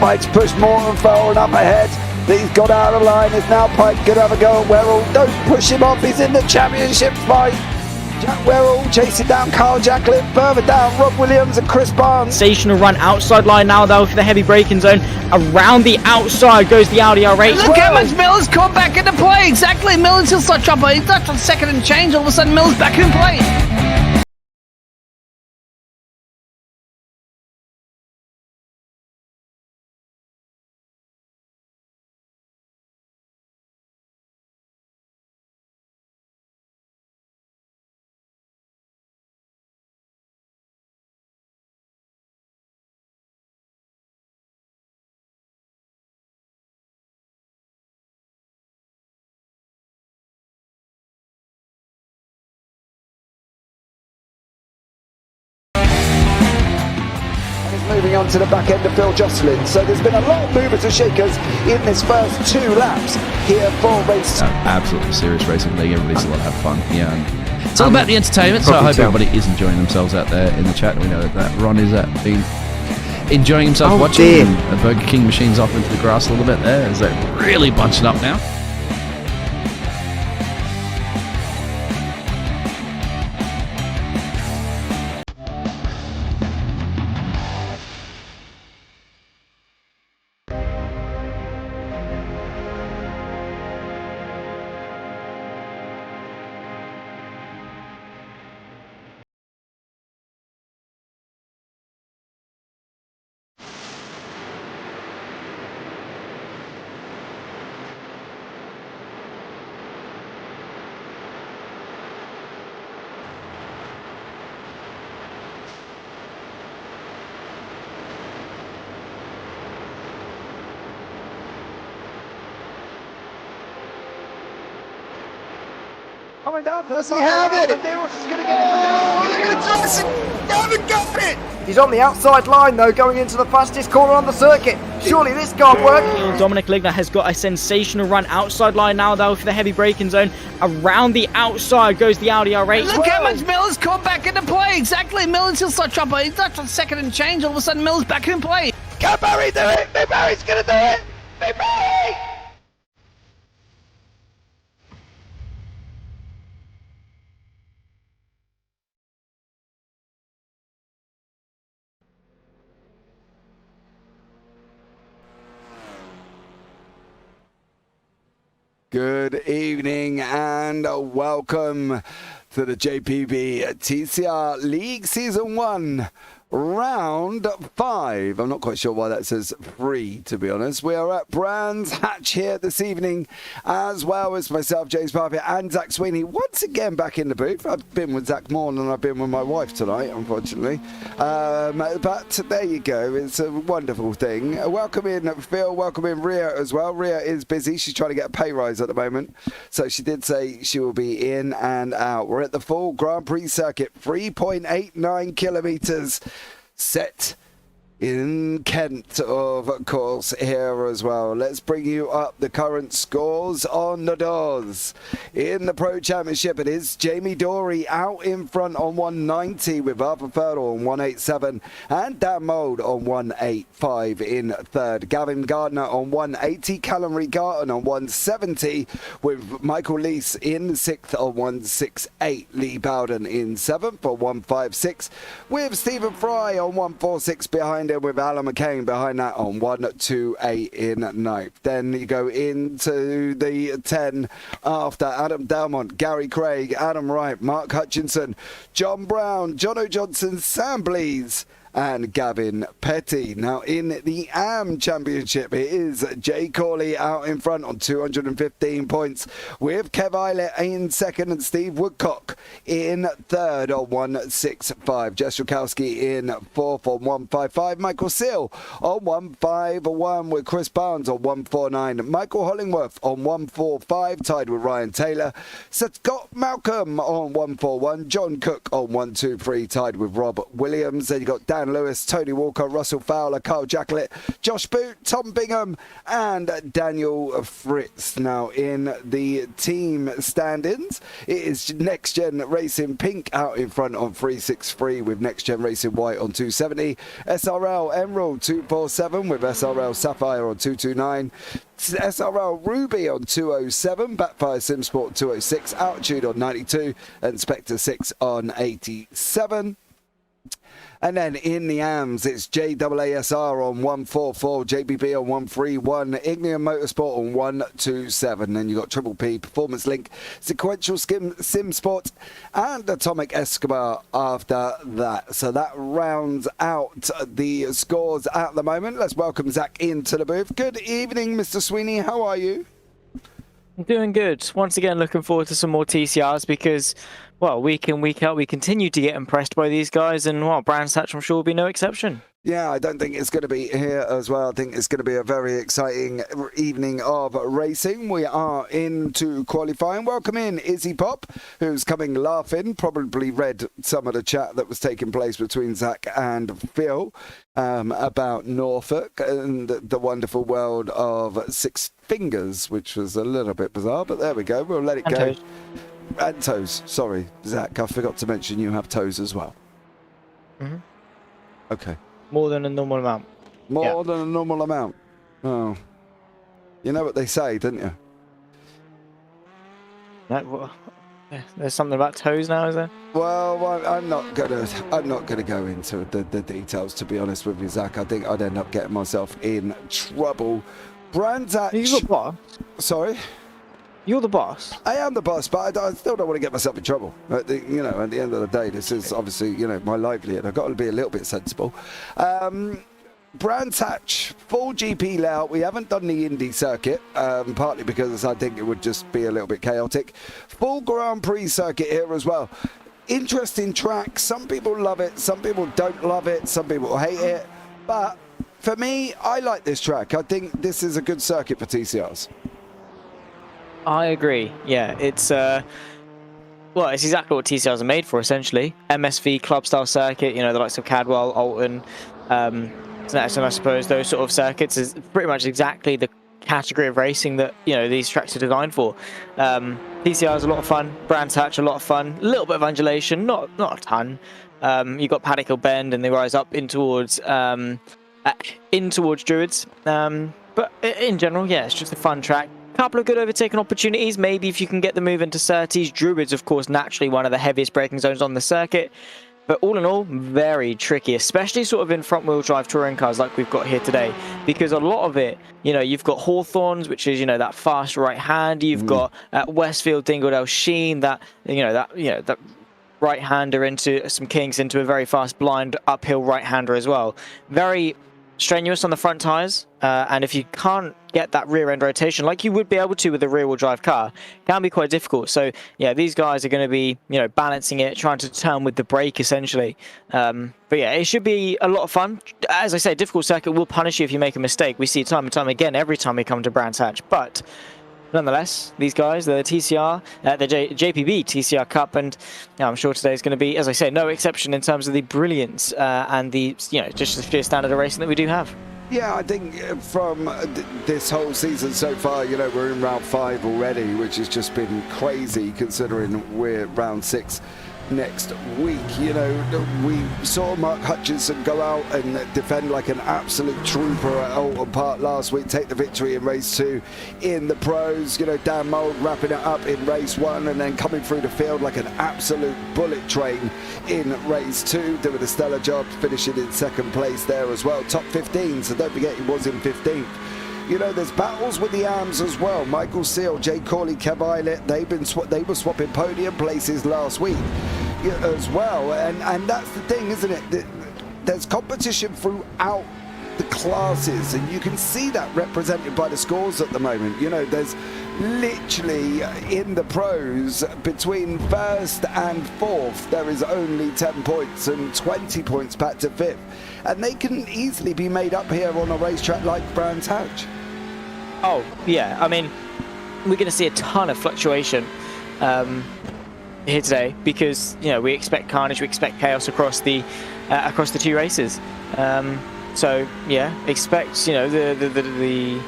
Pike's pushed more and Farrell up ahead. He's got out of line. Is now Pike going to have a go at Werrell? Don't push him off. He's in the championship fight. Jack Werrell chasing down Carl Jacklin. Further down, Rob Williams and Chris Barnes. Sensational run outside line now though for the heavy braking zone. Around the outside goes the Audi R8. Look how much Miller's come back into play. Exactly. Miller's still such up. He's not on second and change. All of a sudden, Miller's back in play. Moving on to the back end of Phil Jocelyn. So there's been a lot of movers and shakers in this first 2 laps here for race. Absolutely serious racing league. Everybody's allowed to have fun. Yeah, and it's all about the entertainment. So I hope everybody is enjoying themselves out there in the chat. We know that Ron is been enjoying himself watching the Burger King machines off into the grass a little bit there as they're really bunching up now. Coming down, does he have it? He's going to get it. He's on the outside line though, going into the fastest corner on the circuit. Surely this can't work. Dominic Ligner has got a sensational run outside line now though for the heavy braking zone. Around the outside goes the Audi R8. Look how much Miller's come back into play. Exactly. Miller's still such up. He's not on second and change. All of a sudden, Miller's back in play. Can Barry do it? Big Barry's going to do it. Big Barry! Good evening and welcome to the JPB TCR League Season 1, Round 5. I'm not quite sure why that says 3, to be honest. We are at Brands Hatch here this evening, as well as myself, James Parfitt, and Zach Sweeney, once again back in the booth. I've been with Zach more than I've been with my wife tonight, unfortunately. But there you go. It's a wonderful thing. Welcome in Phil, welcome in Rhea as well. Rhea is busy. She's trying to get a pay rise at the moment. So she did say she will be in and out. We're at the full Grand Prix circuit, 3.89 kilometres. Set in Kent, of course, here as well. Let's bring you up the current scores on the doors. In the Pro Championship, it is Jamie Dory out in front on 190 with Arthur Fertile on 187 and Dan Mould on 185 in third. Gavin Gardner on 180, Callum Regarton on 170 with Michael Lees in sixth on 168, Lee Bowden in seventh on 156 with Stephen Fry on 146 behind him with Alan McCain behind that on 128 in ninth. Then you go into the 10 after Adam Dalmont, Gary Craig, Adam Wright, Mark Hutchinson, John Brown, Jono Johnson, Sam Blees and Gavin Petty. Now in the AM Championship, it is Jay Corley out in front on 215 points with Kev Eilert in second and Steve Woodcock in third on 165. Jess Rukowski in fourth on 155. Michael Seal on 151 with Chris Barnes on 149. Michael Hollingworth on 145 tied with Ryan Taylor. Scott Malcolm on 141. John Cook on 123 tied with Rob Williams. Then you got Dan Dan Lewis, Tony Walker, Russell Fowler, Kyle Jacklett, Josh Boot, Tom Bingham, and Daniel Fritz. Now in the team stand-ins, it is Next Gen Racing Pink out in front on 363 with Next Gen Racing White on 270, SRL Emerald 247 with SRL Sapphire on 229, SRL Ruby on 207, Backfire Simsport 206, Altitude on 92, and Spectre 6 on 87. And then in the AMS, it's JAASR on 144, JPB on 131, Ignium Motorsport on 127. Then you've got Triple P, Performance Link, Sequential Sim Sport, and Atomic Escobar after that. So that rounds out the scores at the moment. Let's welcome Zach into the booth. Good evening, Mr. Sweeney. How are you? I'm doing good. Once again, looking forward to some more TCRs because, well, week in, week out, we continue to get impressed by these guys, and, well, Brands Hatch, I'm sure, will be no exception. Yeah, I don't think it's going to be here as well. I think it's going to be a very exciting evening of racing. We are into qualifying. Welcome in Izzy Pop, who's coming laughing, probably read some of the chat that was taking place between Zach and Phil about Norfolk and the wonderful world of Six Fingers, which was a little bit bizarre, but there we go. We'll let it go. Toes. And toes. Sorry, Zach, I forgot to mention you have toes as well. Mm-hmm. Okay. More than a normal amount. More than a normal amount. Oh. You know what they say, don't you? There's something about toes now, is there? Well, I'm not gonna go into the details, to be honest with you, Zach. I think I'd end up getting myself in trouble. Brands Hatch. You're the boss. Sorry? You're the boss. I am the boss, but I still don't want to get myself in trouble. At the end of the day, this is obviously, my livelihood. I've got to be a little bit sensible. Brands Hatch, full GP layout. We haven't done the Indy circuit, partly because I think it would just be a little bit chaotic. Full Grand Prix circuit here as well. Interesting track. Some people love it. Some people don't love it. Some people hate it. But for me, I like this track. I think this is a good circuit for TCRs. I agree. Yeah, it's it's exactly what TCRs are made for, essentially. MSV club style circuit, the likes of Cadwell, Oulton, Snetterton, I suppose, those sort of circuits is pretty much exactly the category of racing that these tracks are designed for. TCR is a lot of fun. Brands Hatch a lot of fun. A little bit of undulation, not a ton. You've got Paddock Hill Bend, and they rise up in towards Druids. But in general, yeah, it's just a fun track. Couple of good overtaking opportunities. Maybe if you can get the move into Surtees. Druids, of course, naturally one of the heaviest braking zones on the circuit. But all in all, very tricky, especially sort of in front-wheel drive touring cars like we've got here today. Because a lot of it, you've got Hawthorns, which is, that fast right hand. You've got Westfield, Dingledale, Sheen, that right-hander into some kinks into a very fast blind uphill right-hander as well. Very strenuous on the front tyres, and if you can't get that rear end rotation like you would be able to with a rear wheel drive car, it can be quite difficult. So yeah, these guys are going to be balancing it, trying to turn with the brake essentially. But yeah, it should be a lot of fun. As I say, difficult circuit will punish you if you make a mistake. We see it time and time again every time we come to Brands Hatch. But nonetheless, these guys, the TCR, the JPB TCR Cup, and I'm sure today is going to be, as I say, no exception in terms of the brilliance and the just the sheer standard of racing that we do have. Yeah, I think from this whole season so far, we're in round 5 already, which has just been crazy considering we're round 6 next week. We saw Mark Hutchinson go out and defend like an absolute trooper at Oulton Park last week, take the victory in race 2 in the pros. Dan Mould wrapping it up in race 1 and then coming through the field like an absolute bullet train in race 2, doing a stellar job, finishing in 2nd place there as well, top 15, so don't forget he was in 15th. There's battles with the AMS as well. Michael Seal, Jay Corley, Kev Eilert, they were swapping podium places last week as well. And that's the thing, isn't it? There's competition throughout the classes, and you can see that represented by the scores at the moment. There's literally in the pros between 1st and 4th, there is only 10 points and 20 points back to 5th. And they can easily be made up here on a racetrack like Brands Hatch. Oh, yeah. I mean, we're going to see a ton of fluctuation here today because, we expect carnage, we expect chaos across the across the 2 races. So yeah, expect the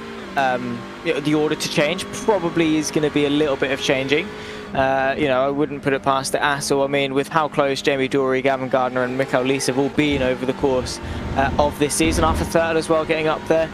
order to change. Probably is going to be a little bit of changing. I wouldn't put it past it at all. I mean, with how close Jamie Dory, Gavin Gardner and Mikael Lees have all been over the course of this season, after third as well, getting up there,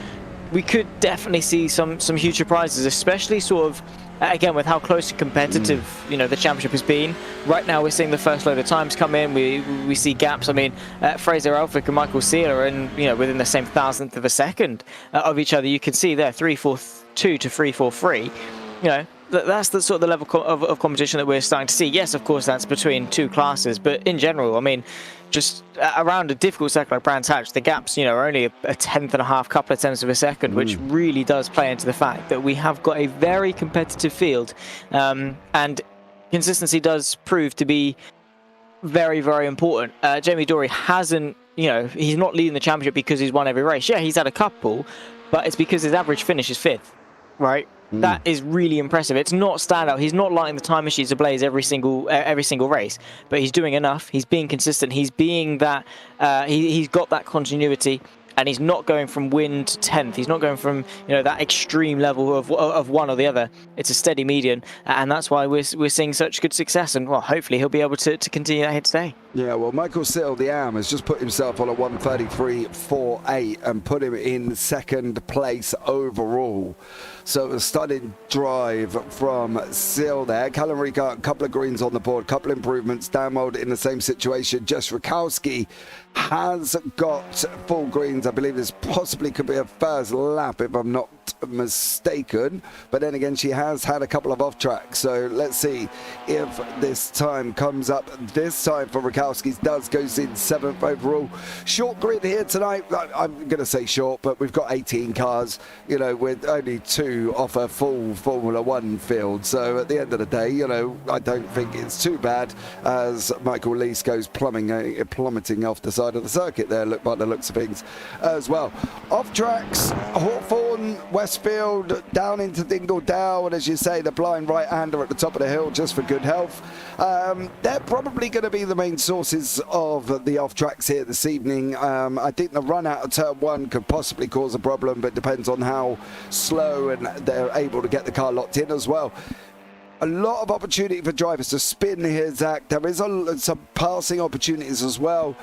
we could definitely see some huge surprises, especially sort of, again, with how close and competitive the championship has been. Right now we're seeing the first load of times come in. We see gaps. I mean, Fraser Elphick and Michael Seal are within the same thousandth of a second of each other. You can see there 3.42 to 3.43. That's the sort of the level of competition that we're starting to see. Yes, of course, that's between 2 classes, but in general, I mean, just around a difficult circuit like Brands Hatch, the gaps, are only a tenth and a half, couple of tenths of a second, which really does play into the fact that we have got a very competitive field, and consistency does prove to be very, very important. Jamie Dory hasn't, he's not leading the championship because he's won every race. Yeah, he's had a couple, but it's because his average finish is 5th, right? That is really impressive. It's not standout. He's not lighting the time machines ablaze every single race, but he's doing enough. He's being consistent. He's being that. He's got that continuity, and he's not going from win to 10th. He's not going from that extreme level of one or the other. It's a steady median, and that's why we're seeing such good success. And well, hopefully he'll be able to continue that here today. Yeah, well, Michael Sill, the AM, has just put himself on a 1:33.48 and put him in second place overall. So a stunning drive from Sill there. Callum Ricard, a couple of greens on the board, couple of improvements. Dan Mould in the same situation. Jess Rakowski has got full greens. I believe this possibly could be a first lap if I'm not mistaken. But then again, she has had a couple of off tracks. So let's see if this time comes up. This time for Rakowski's does goes in 7th overall. Short grid here tonight. I'm going to say short, but we've got 18 cars, with only 2 off a full Formula 1 field. So at the end of the day, I don't think it's too bad as Michael Lees goes plummeting off the side of the circuit there, by the looks of things as well. Off tracks, Hawthorne, Westfield, down into Dingledale, and as you say, the blind right-hander at the top of the hill just for good health. They're probably going to be the main sources of the off tracks here this evening. I think the run out of turn 1 could possibly cause a problem, but depends on how slow and they're able to get the car locked in as well. A lot of opportunity for drivers to spin here, Zach. There is some passing opportunities as well.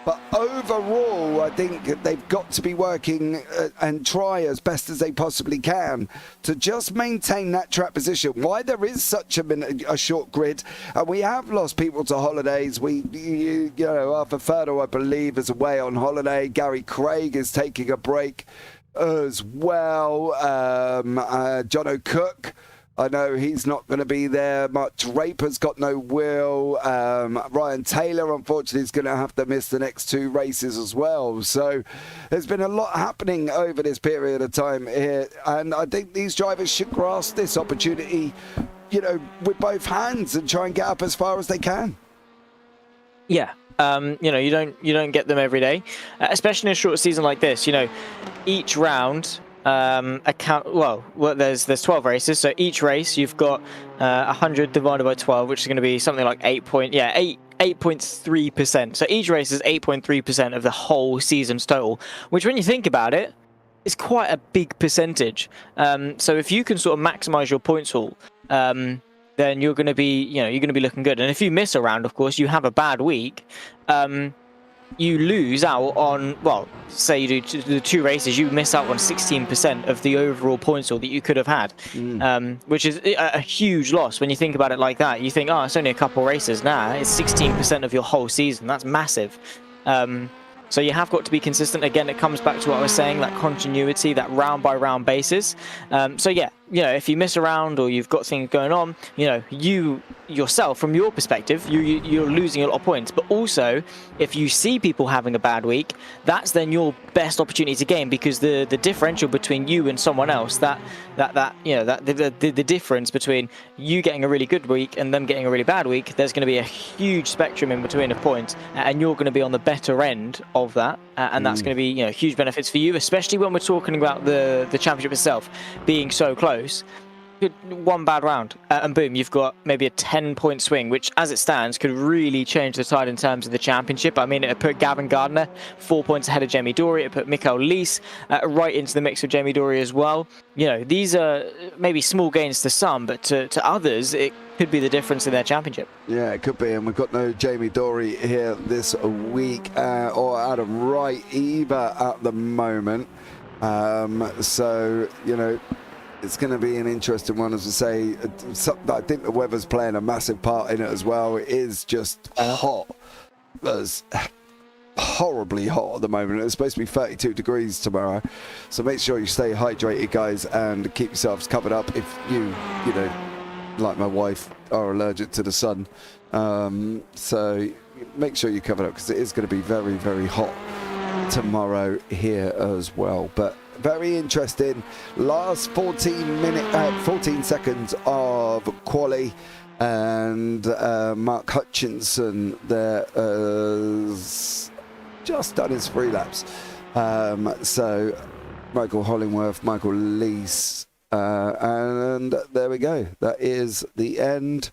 But overall, I think they've got to be working and try as best as they possibly can to just maintain that track position. Why there is such a short grid, and we have lost people to holidays. Arthur Ferdo, I believe, is away on holiday. Gary Craig is taking a break as well. John O'Cook, I know he's not going to be there much. Draper's got no wheel. Ryan Taylor, unfortunately, is going to have to miss the next 2 races as well. So there's been a lot happening over this period of time here. And I think these drivers should grasp this opportunity, with both hands and try and get up as far as they can. Yeah. You don't get them every day, especially in a short season like this. Each round there's 12 races, so each race you've got 100 divided by 12, which is going to be something like 8.3%. So each race is 8.3% of the whole season's total, which when you think about it, is quite a big percentage. So if you can sort of maximize your points haul, then you're going to be looking good. And if you miss a round, of course, you have a bad week, you lose out on, say you do the 2 races, you miss out on 16% of the overall points haul that you could have had, which is a huge loss when you think about it like that. You think, it's only a couple races. Nah, it's 16% of your whole season. That's massive. So you have got to be consistent. Again, it comes back to what I was saying, that continuity, that round by round basis. So yeah, if you miss a round or you've got things going on, you yourself, from your perspective, you're losing a lot of points. But also, if you see people having a bad week, that's then your best opportunity to gain, because the differential between you and someone else, the difference between you getting a really good week and them getting a really bad week, there's going to be a huge spectrum in between of points, and you're going to be on the better end of that, and that's going to be huge benefits for you, especially when we're talking about the championship itself being so close. one bad round, and boom, you've got maybe a 10-point swing, which as it stands could really change the tide in terms of the championship. I mean, it put Gavin Gardner 4 points ahead of Jamie Dorey. It put Mikael Lees right into the mix with Jamie Dorey as well. You know, these are maybe small gains to some, but to others, it could be the difference in their championship. Yeah, it could be, and we've got no Jamie Dorey here this week, or Adam Wright either at the moment. So, you know, it's going to be an interesting one, as I say. I think the weather's playing a massive part in it as well. It is just hot. It's horribly hot at the moment. It's supposed to be 32 degrees tomorrow. So make sure you stay hydrated, guys, and keep yourselves covered up if you know, like my wife, are allergic to the sun. So make sure you cover up, because it is going to be very, very hot tomorrow here as well. But very interesting. Last 14 seconds of Quali, and Mark Hutchinson there has just done his 3 laps. So Michael Hollingworth, Michael Lees, and there we go. That is the end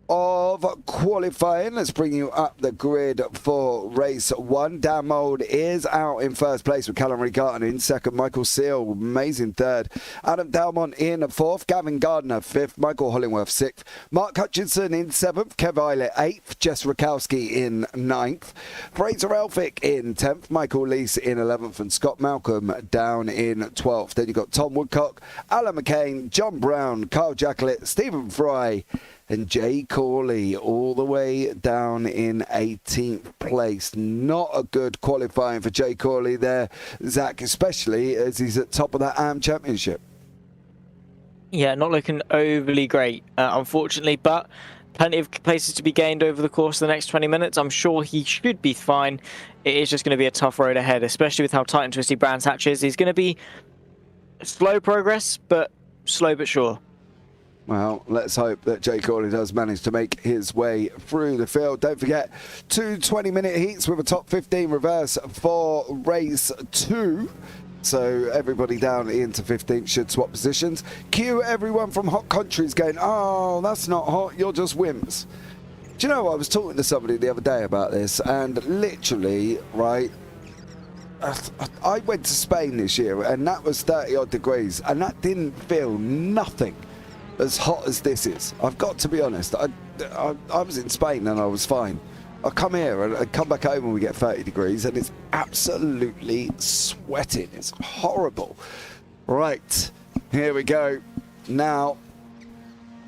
of qualifying. Let's bring you up the grid for race 1. Dan Mould is out in first place with Callum Regarton in second. Michael Seal, amazing third. Adam Dalmont in fourth. Gavin Gardner fifth. Michael Hollingworth sixth. Mark Hutchinson in seventh. Kev Eilert eighth. Jess Rakowski in ninth. Fraser Elphick in 10th. Michael Lees in 11th. And Scott Malcolm down in 12th. Then you've got Tom Woodcock, Alan McCain, John Brown, Carl Jacklett, Stephen Fry, and Jay Corley all the way down in 18th place. Not a good qualifying for Jay Corley there, Zach, especially as he's at top of that AM Championship. Yeah, not looking overly great, unfortunately, but plenty of places to be gained over the course of the next 20 minutes. I'm sure he should be fine. It is just going to be a tough road ahead, especially with how tight and twisty Brands Hatch is. He's going to be slow progress, but slow but sure. Well, let's hope that Jay Corley does manage to make his way through the field. Don't forget, 2 20-minute heats with a top 15 reverse for race 2. So everybody down into 15th should swap positions. Cue everyone from hot countries going, oh, that's not hot, you're just wimps. Do you know what? I was talking to somebody the other day about this, and literally, right, I went to Spain this year, and that was 30-odd degrees, and that didn't feel nothing as hot as this is. I've got to be honest. I was in Spain and I was fine. I come here and I come back home and we get 30 degrees and it's absolutely sweating. It's horrible. Right, here we go. Now,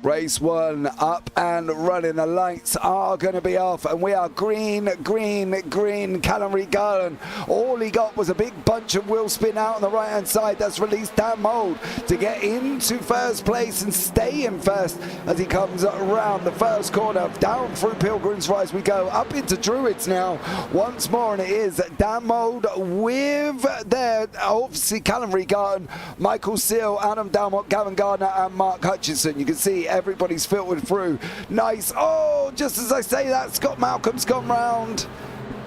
race 1 up and running. The lights are going to be off and we are green, green, green. Callum Regarton, all he got was a big bunch of wheel spin out on the right hand side. That's released Dan Mould to get into first place and stay in first as he comes around the first corner. Down through Pilgrim's Rise we go, up into Druids now once more, and it is Dan Mould with there obviously Callum Regarton, Michael Seal, Adam Dalmont, Gavin Gardner and Mark Hutchinson. You can see everybody's filtered through. Nice. Oh, just as I say that, Scott Malcolm's gone round.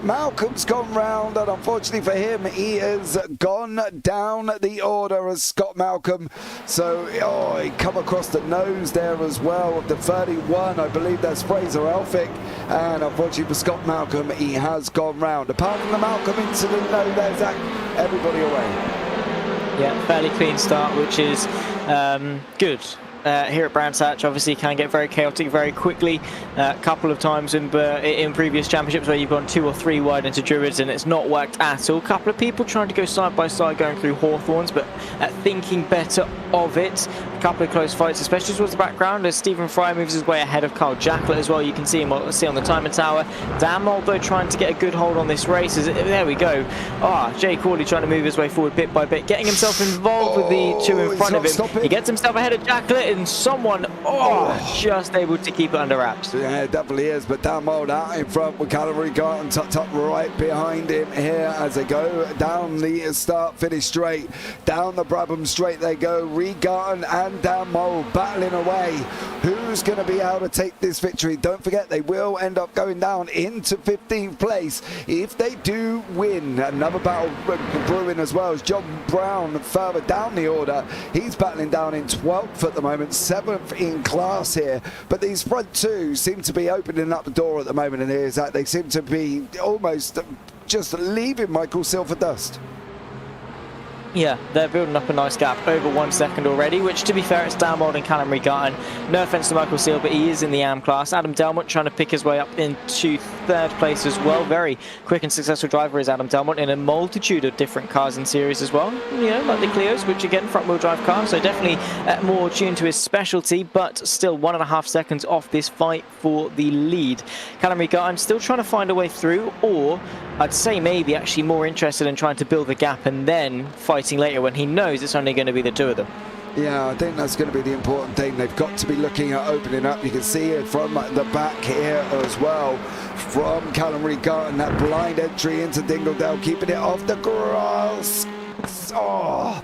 Malcolm's gone round, and unfortunately for him, he has gone down the order as Scott Malcolm. So, oh, he come across the nose there as well of the 31. I believe that's Fraser Elphick. And unfortunately for Scott Malcolm, he has gone round. Apart from the Malcolm incident, no, there's that. Everybody away. Yeah, fairly clean start, which is good. Here at Brands Hatch, obviously can get very chaotic very quickly. A couple of times in previous championships where you've gone 2 or 3 wide into Druids and it's not worked at all. A couple of people trying to go side by side going through Hawthorns, but thinking better of it. A couple of close fights, especially towards the background as Stephen Fry moves his way ahead of Carl Jacklett as well. You can see him on the timing tower. Dan Mould though trying to get a good hold on this race. There we go. Jay Corley trying to move his way forward bit by bit, getting himself involved with the 2 in front of him. He gets himself ahead of Jacklett and someone just able to keep it under wraps. Yeah, it definitely is, but Dan Mould out in front with Callum Regarton tucked up right behind him here as they go down the start finish straight. Down the Brabham straight they go. Regarton and and Dan Mould battling away. Who's going to be able to take this victory? Don't forget, they will end up going down into 15th place if they do win. Another battle brewing as well as John Brown further down the order. He's battling down in 12th at the moment, 7th in class here. But these front two seem to be opening up the door at the moment, and here's that they seem to be almost just leaving Michael Seal for dust. Yeah, they're building up a nice gap, over 1 second already, which, to be fair, it's Dan Mould and Callum Regarton. No offence to Michael Seal, but he is in the AM class. Adam Delmont trying to pick his way up into 3rd place as well. Very quick and successful driver is Adam Delmont in a multitude of different cars and series as well. You know, like the Clios, which again, front-wheel drive car, so definitely more tuned to his specialty, but still 1.5 seconds off this fight for the lead. Callum Regarton still trying to find a way through, or I'd say maybe actually more interested in trying to build the gap and then fighting later when he knows it's only going to be the two of them. Yeah, I think that's going to be the important thing. They've got to be looking at opening up. You can see it from the back here as well, from Callum Regarton, that blind entry into Dingledale, keeping it off the grass. Oh,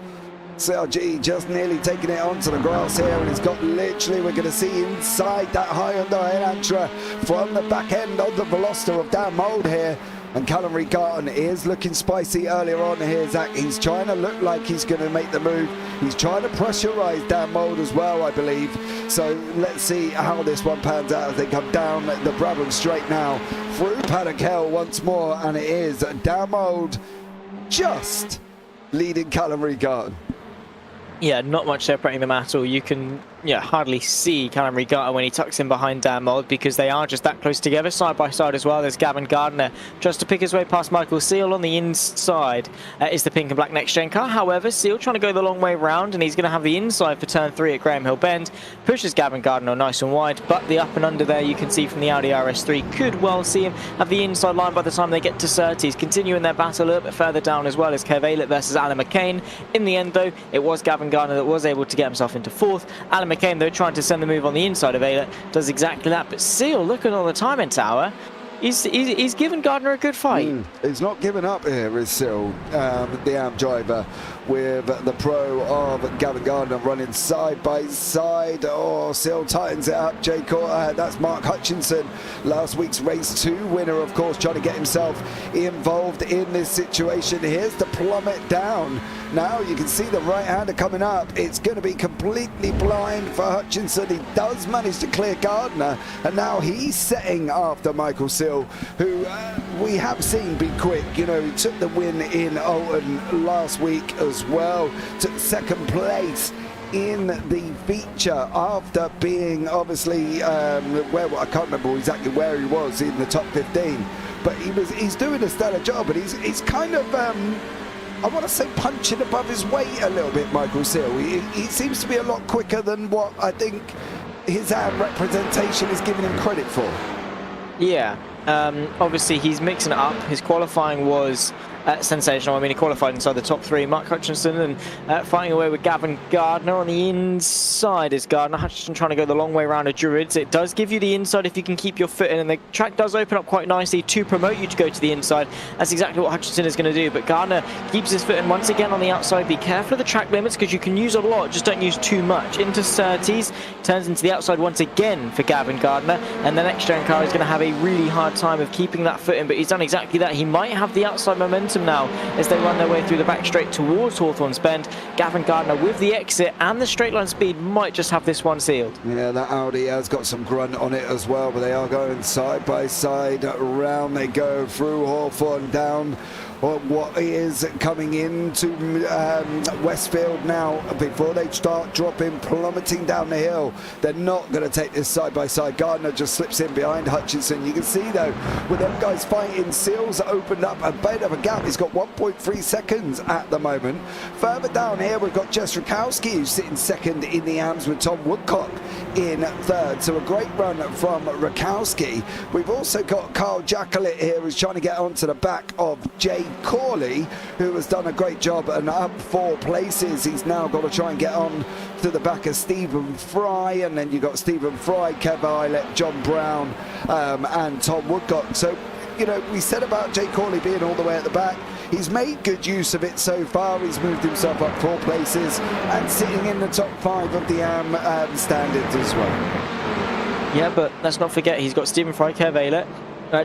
CRG just nearly taking it onto the grass here, and it's got literally, we're going to see inside that Hyundai Elantra from the back end of the Veloster of Dan Mould here. And Callum Regarton is looking spicy earlier on here, Zach. He's trying to look like he's going to make the move. He's trying to pressurise Dan Mould as well, I believe. So let's see how this one pans out as they come down the Brabham straight now through Paddock Hill once more. And it is Dan Mould just leading Callum Regarton. Yeah, not much separating them at all. You can hardly see Callum Regarton when he tucks in behind Dan Mould, because they are just that close together, side by side as well. There's Gavin Gardner just to pick his way past Michael Seal. On the inside is the pink and black next gen car. However, Seal trying to go the long way round, and he's going to have the inside for turn 3 at Graham Hill Bend. Pushes Gavin Gardner nice and wide, but the up and under there you can see from the Audi RS3 could well see him have the inside line by the time they get to Surtees. Continuing their battle a little bit further down as well as Kev Aylett versus Alan McCain. In the end though, it was Gavin Gardner that was able to get himself into 4th. Alan McCain though trying to send the move on the inside of Aylett, does exactly that. But Seal, looking on the timing tower, he's given Gardner a good fight. He's not giving up here, is Seal, the AM driver, with the pro of Gavin Gardner running side by side. Oh, Seal tightens it up. That's Mark Hutchinson, last week's race 2 winner, of course, trying to get himself involved in this situation. Here's the plummet down. Now you can see the right-hander coming up. It's going to be completely blind for Hutchinson. He does manage to clear Gardner, and now he's setting after Michael Seal, who we have seen be quick. You know, he took the win in Oulton last week as well, took 2nd place in the feature after being obviously I can't remember exactly where he was in the top 15, but he's doing a stellar job, and he's kind of I want to say punching above his weight a little bit, Michael Seal. He seems to be a lot quicker than what I think his representation is giving him credit for. Yeah, obviously he's mixing it up. His qualifying was sensational. I mean, he qualified inside the top 3. Mark Hutchinson and fighting away with Gavin Gardner. On the inside is Gardner. Hutchinson trying to go the long way around a Druids. It does give you the inside if you can keep your foot in, and the track does open up quite nicely to promote you to go to the inside. That's exactly what Hutchinson is going to do, but Gardner keeps his foot in once again on the outside. Be careful of the track limits, because you can use a lot, just don't use too much. Into Surtees, turns into the outside once again for Gavin Gardner, and the next gen car is going to have a really hard time of keeping that foot in, but he's done exactly that. He might have the outside momentum now as they run their way through the back straight towards Hawthorne's Bend. Gavin Gardner with the exit and the straight line speed might just have this one sealed. Yeah, that Audi has got some grunt on it as well, but they are going side by side. Around they go through Hawthorne, down what is coming into Westfield now. Before they start dropping, plummeting down the hill, they're not going to take this side by side. Gardner just slips in behind Hutchinson. You can see though, with them guys fighting, Seals opened up a bit of a gap. He's got 1.3 seconds at the moment. Further down here we've got Jess Rakowski, who's sitting 2nd in the AMS with Tom Woodcock in 3rd. So a great run from Rakowski. We've also got Carl Jackalett here, who's trying to get onto the back of Jay Quali, who has done a great job and up 4 places. He's now got to try and get on to the back of Stephen Fry, and then you've got Stephen Fry, Kev Aylett, John Brown and Tom Woodcock. So, you know, we said about Jay Corley being all the way at the back. he's made good use of it so far. He's moved himself up 4 places and sitting in the top 5 of the standards as well. Yeah, but let's not forget he's got Stephen Fry, Kev Aylett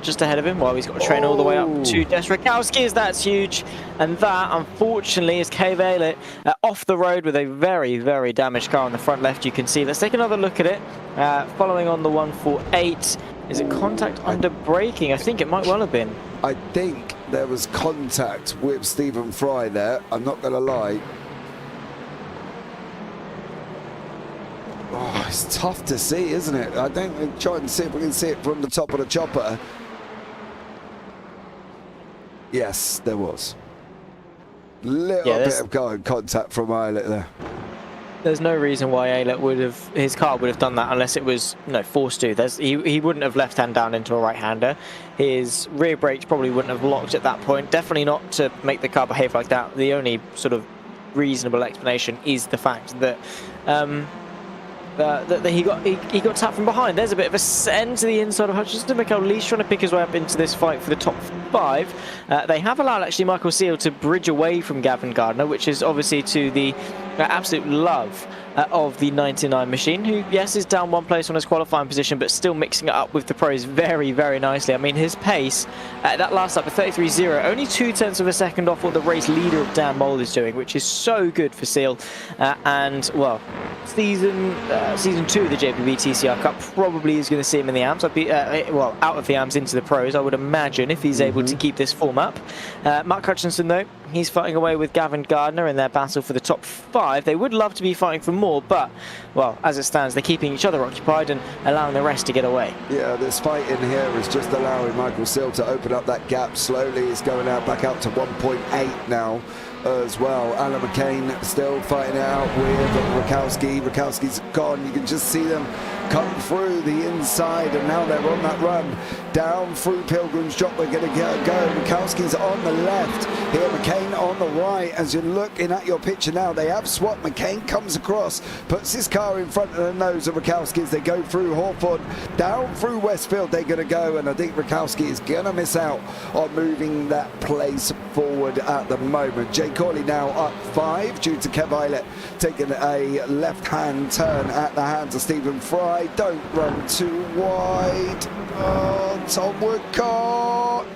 just ahead of him while he's got to train all the way up to Des Rakowski's. That's huge. And that, unfortunately, is Kev Aylett off the road with a very, very damaged car on the front left, you can see. Let's take another look at it. Following on the 148. Is it contact under braking? I think it might well have been. I think there was contact with Stephen Fry there. I'm not going to lie. Oh, it's tough to see, isn't it? I don't try and see if we can see it from the top of the chopper. Yes, there was. Little bit of contact from Aylett there. There's no reason why Aylett his car would have done that unless it was forced to. He wouldn't have left hand down into a right-hander. His rear brakes probably wouldn't have locked at that point. Definitely not to make the car behave like that. The only sort of reasonable explanation is the fact that that he got tapped from behind. There's a bit of a send to the inside of Hutchinson. Michael Lee's trying to pick his way up into this fight for the top 5. They have allowed actually Michael Seal to bridge away from Gavin Gardner, which is obviously to the absolute love of the 99 machine, who, yes, is down 1 place on his qualifying position, but still mixing it up with the pros very, very nicely. I mean, his pace, that last lap, a 33.0, only 0.2 of a second off what the race leader of Dan Mould is doing, which is so good for Seal. And, well, season 2 of the JPB TCR Cup probably is going to see him in the AMS. Well, out of the AMS into the pros, I would imagine, if he's able to keep this form up. Mark Hutchinson, though, he's fighting away with Gavin Gardner in their battle for the top 5. They would love to be fighting for more, but, well, as it stands, they're keeping each other occupied and allowing the rest to get away. Yeah, this fight in here is just allowing Michael Seal to open up that gap slowly. He's going out back out to 1.8 now as well. Alan McCain still fighting it out with Rakowski. Rakowski's gone. You can just see them come through the inside, and now they're on that run down through Pilgrim's Drop. We're going to go. Rakowski's on the left here, McCain on the right. As you're looking at your picture now, they have swapped. McCain comes across, puts his car in front of the nose of Rakowski as they go through Hawthorne, down through Westfield. They're going to go, and I think Rakowski is going to miss out on moving that place forward at the moment. Jay Corley now up 5 due to Kev Aylett taking a left-hand turn at the hands of Stephen Fry. Don't run too wide. Oh, Tom Woodcock.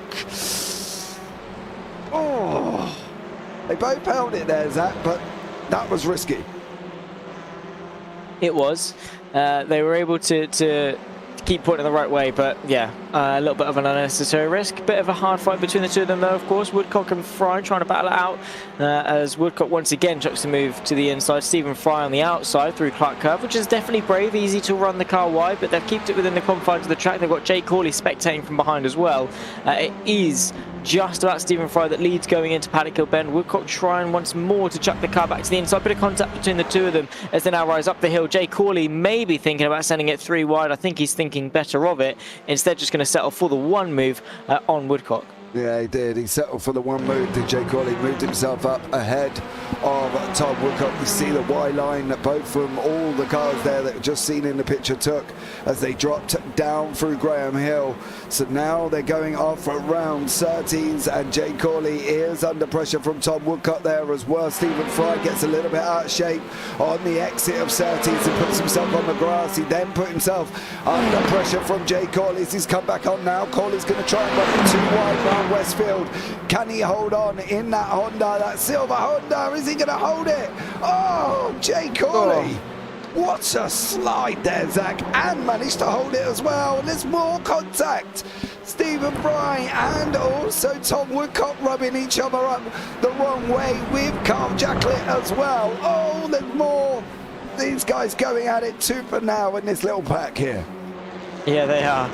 Oh, they both held it there, Zach, but that was risky. It was. They were able to keep pointing the right way, but yeah, a little bit of an unnecessary risk. Bit of a hard fight between the two of them, though, of course. Woodcock and Fry trying to battle it out as Woodcock once again chucks the move to the inside. Stephen Fry on the outside through Clark Curve, which is definitely brave, easy to run the car wide, but they've kept it within the confines of the track. They've got Jay Corley spectating from behind as well. It is just about Stephen Fry that leads going into Paddock Hill Bend. Woodcock trying once more to chuck the car back to the inside. Bit of contact between the two of them as they now rise up the hill. Jay Corley may be thinking about sending it 3 wide. I think he's thinking better of it. Instead, just going to settle for the 1 move on Woodcock. Yeah, he did. He settled for the 1 move. Did Jay Corley moved himself up ahead of Tom Woodcock. You see the Y line that both from all the cars there that just seen in the picture took as they dropped down through Graham Hill. So now they're going off around Surtees, and Jay Corley is under pressure from Tom Woodcock there as well. Stephen Fry gets a little bit out of shape on the exit of Surtees and puts himself on the grass. He then put himself under pressure from Jay Corley as he's come back on now. Corley's going to try and run it 2 wide round Westfield. Can he hold on in that Honda, that silver Honda? Is he going to hold it? Oh, Jay Corley. What a slide there, Zach, and managed to hold it as well. And there's more contact. Stephen Fry and also Tom Woodcock rubbing each other up the wrong way with Carl Jacklett as well. Oh, there's more. These guys going at it tooth and nail in this little pack here. Yeah, they are.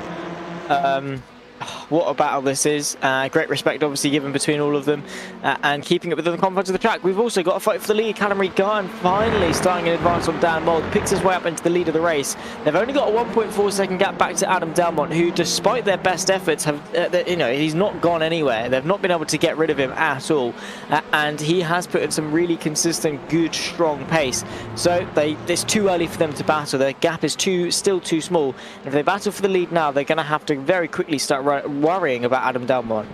What a battle this is. Great respect obviously given between all of them and keeping it within the confines of the track. We've also got a fight for the lead. Callum Regan finally starting in advance on Dan Mould, picks his way up into the lead of the race. They've only got a 1.4 second gap back to Adam Delmont, who despite their best efforts have he's not gone anywhere. They've not been able to get rid of him at all, and he has put in some really consistent, good, strong pace. So it's too early for them to battle. Their gap is still too small. And if they battle for the lead now, they're going to have to very quickly start worrying about Adam Delmont.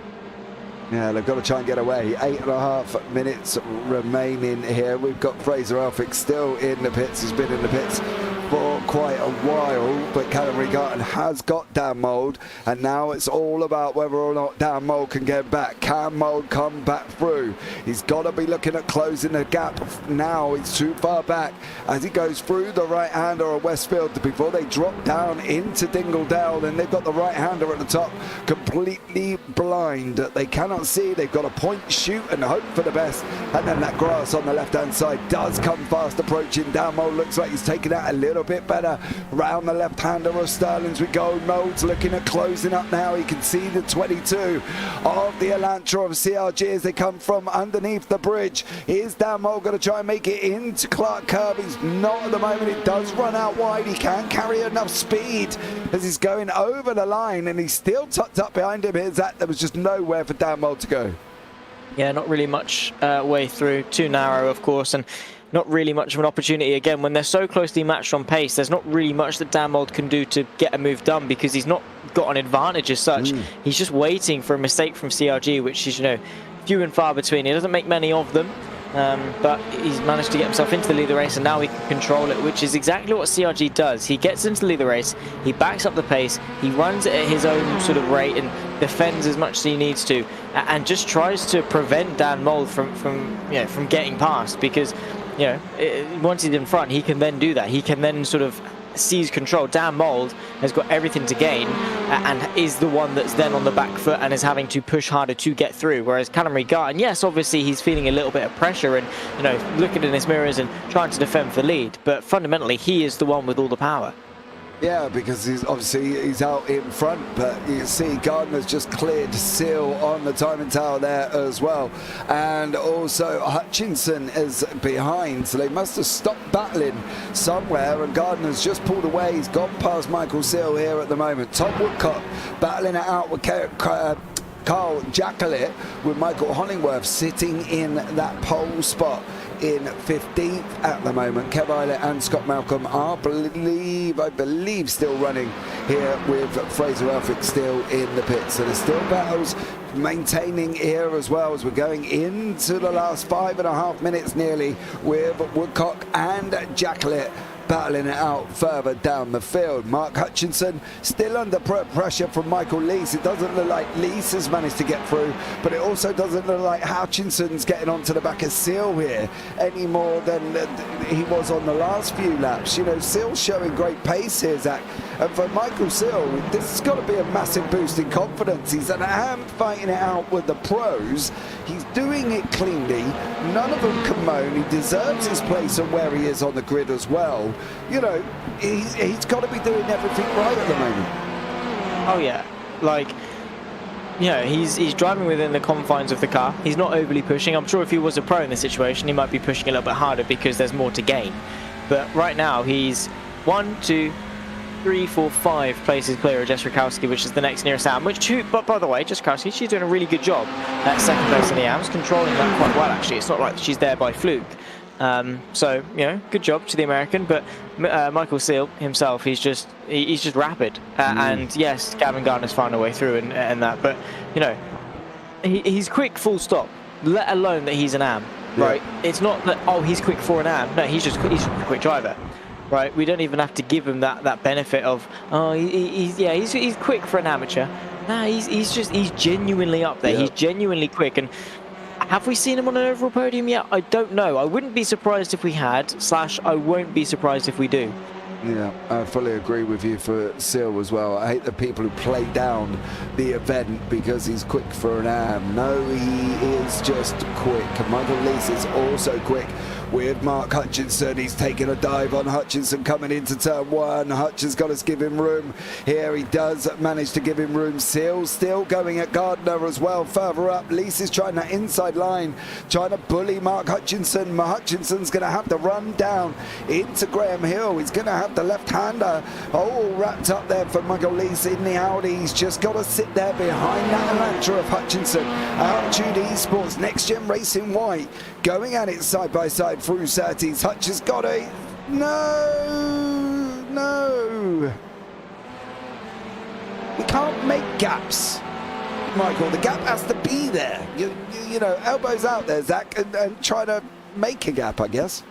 Yeah, they've got to try and get away. 8.5 minutes remaining here. We've got Fraser Elphick still in the pits. He's been in the pits for quite a while, but Callum Regarton has got Dan Mould, and now it's all about whether or not Dan Mould can get back. Can Mould come back through? He's got to be looking at closing the gap now. He's too far back as he goes through the right-hander of Westfield before they drop down into Dingledale, and they've got the right-hander at the top completely blind. They cannot see. They've got to point, shoot and hope for the best, and then that grass on the left-hand side does come fast approaching. Dan Mould looks like he's taking out a little bit better round the left-hander of Sterling's. We go. Mould's looking at closing up now. He can see the 22 of the Elantra of CRG as they come from underneath the bridge. Is Dan Mould going to try and make it into Clark Curb? He's not at the moment. It does run out wide. He can't carry enough speed as he's going over the line, and he's still tucked up behind him. Here's that. There was just nowhere for Dan Mould to go. Yeah, not really much way through. Too narrow, of course, and not really much of an opportunity. Again, when they're so closely matched on pace, there's not really much that Dan Mould can do to get a move done because he's not got an advantage as such. He's just waiting for a mistake from CRG, which is, you know, few and far between. He doesn't make many of them, but he's managed to get himself into the lead of the race, and now he can control it, which is exactly what CRG does. He gets into the lead of the race, he backs up the pace, he runs it at his own sort of rate and defends as much as he needs to, and just tries to prevent Dan Mould from getting past, because you know, once he's in front, he can then do that. He can then sort of seize control. Dan Mould has got everything to gain and is the one that's then on the back foot and is having to push harder to get through. Whereas Callum Regarton, yes, obviously he's feeling a little bit of pressure and, you know, looking in his mirrors and trying to defend for the lead. But fundamentally, he is the one with all the power. Yeah, because he's out in front, but you see Gardner's just cleared Seal on the timing tower there as well, and also Hutchinson is behind, so they must have stopped battling somewhere, and Gardner's just pulled away. He's gone past Michael Seal here at the moment. Tom Woodcock battling it out with Carl Jackalett, with Michael Hollingworth sitting in that pole spot in 15th at the moment. Kev Eilert and Scott Malcolm are, I believe, still running here with Fraser Elphick still in the pit. So there's still battles maintaining here as well as we're going into the last 5.5 minutes nearly, with Woodcock and Jackalett battling it out further down the field. Mark Hutchinson still under pressure from Michael Lees. It doesn't look like Lees has managed to get through, but it also doesn't look like Hutchinson's getting onto the back of Seal here any more than he was on the last few laps. You know, Seal's showing great pace here, Zach, and for Michael Seal, this has got to be a massive boost in confidence. He's an am fighting it out with the pros. He's doing it cleanly. None of them can moan. He deserves his place and where he is on the grid as well. You know, he's got to be doing everything right at the moment. Oh yeah, like, you know, he's driving within the confines of the car. He's not overly pushing. I'm sure if he was a pro in this situation, he might be pushing a little bit harder because there's more to gain. But right now, he's 1, 2, 3, 4, 5 places clear of Jess Rakowski, which is the next nearest AM. But by the way, Jess Rakowski, she's doing a really good job at second place in the AMs, controlling that quite well actually. It's not like she's there by fluke. So, you know, good job to the American, but Michael Seal himself, he's just rapid. And yes, Gavin Gardner's found a way through and that, but, you know, he's quick full stop, let alone that he's an AM, right? Yeah. It's not that, oh, he's quick for an AM. No, he's a quick driver. Right, we don't even have to give him that benefit of, oh, he's quick for an amateur. Nah, he's genuinely up there. Yep. He's genuinely quick. And have we seen him on an overall podium yet? I don't know. I wouldn't be surprised if we had. / I won't be surprised if we do. Yeah, I fully agree with you for Seal as well. I hate the people who play down the event because he's quick for an AM. No, he is just quick. Michael Lees is also quick with Mark Hutchinson. He's taking a dive on Hutchinson coming into turn 1. Hutchinson's got to give him room here. He does manage to give him room. Seal still going at Gardner as well. Further up, Lees is trying that inside line, trying to bully Mark Hutchinson. Hutchinson's going to have to run down into Graham Hill. He's going to have the left-hander all wrapped up there for Michael Lees in the Audi. He's just got to sit there behind that Elantra of Hutchinson. Altitude Esports, Next Gen Racing White, going at it side by side through Surtees. Hutch has got a... No! We can't make gaps. Michael. The gap has to be there. You know, elbows out there, Zach, and try to make a gap, I guess.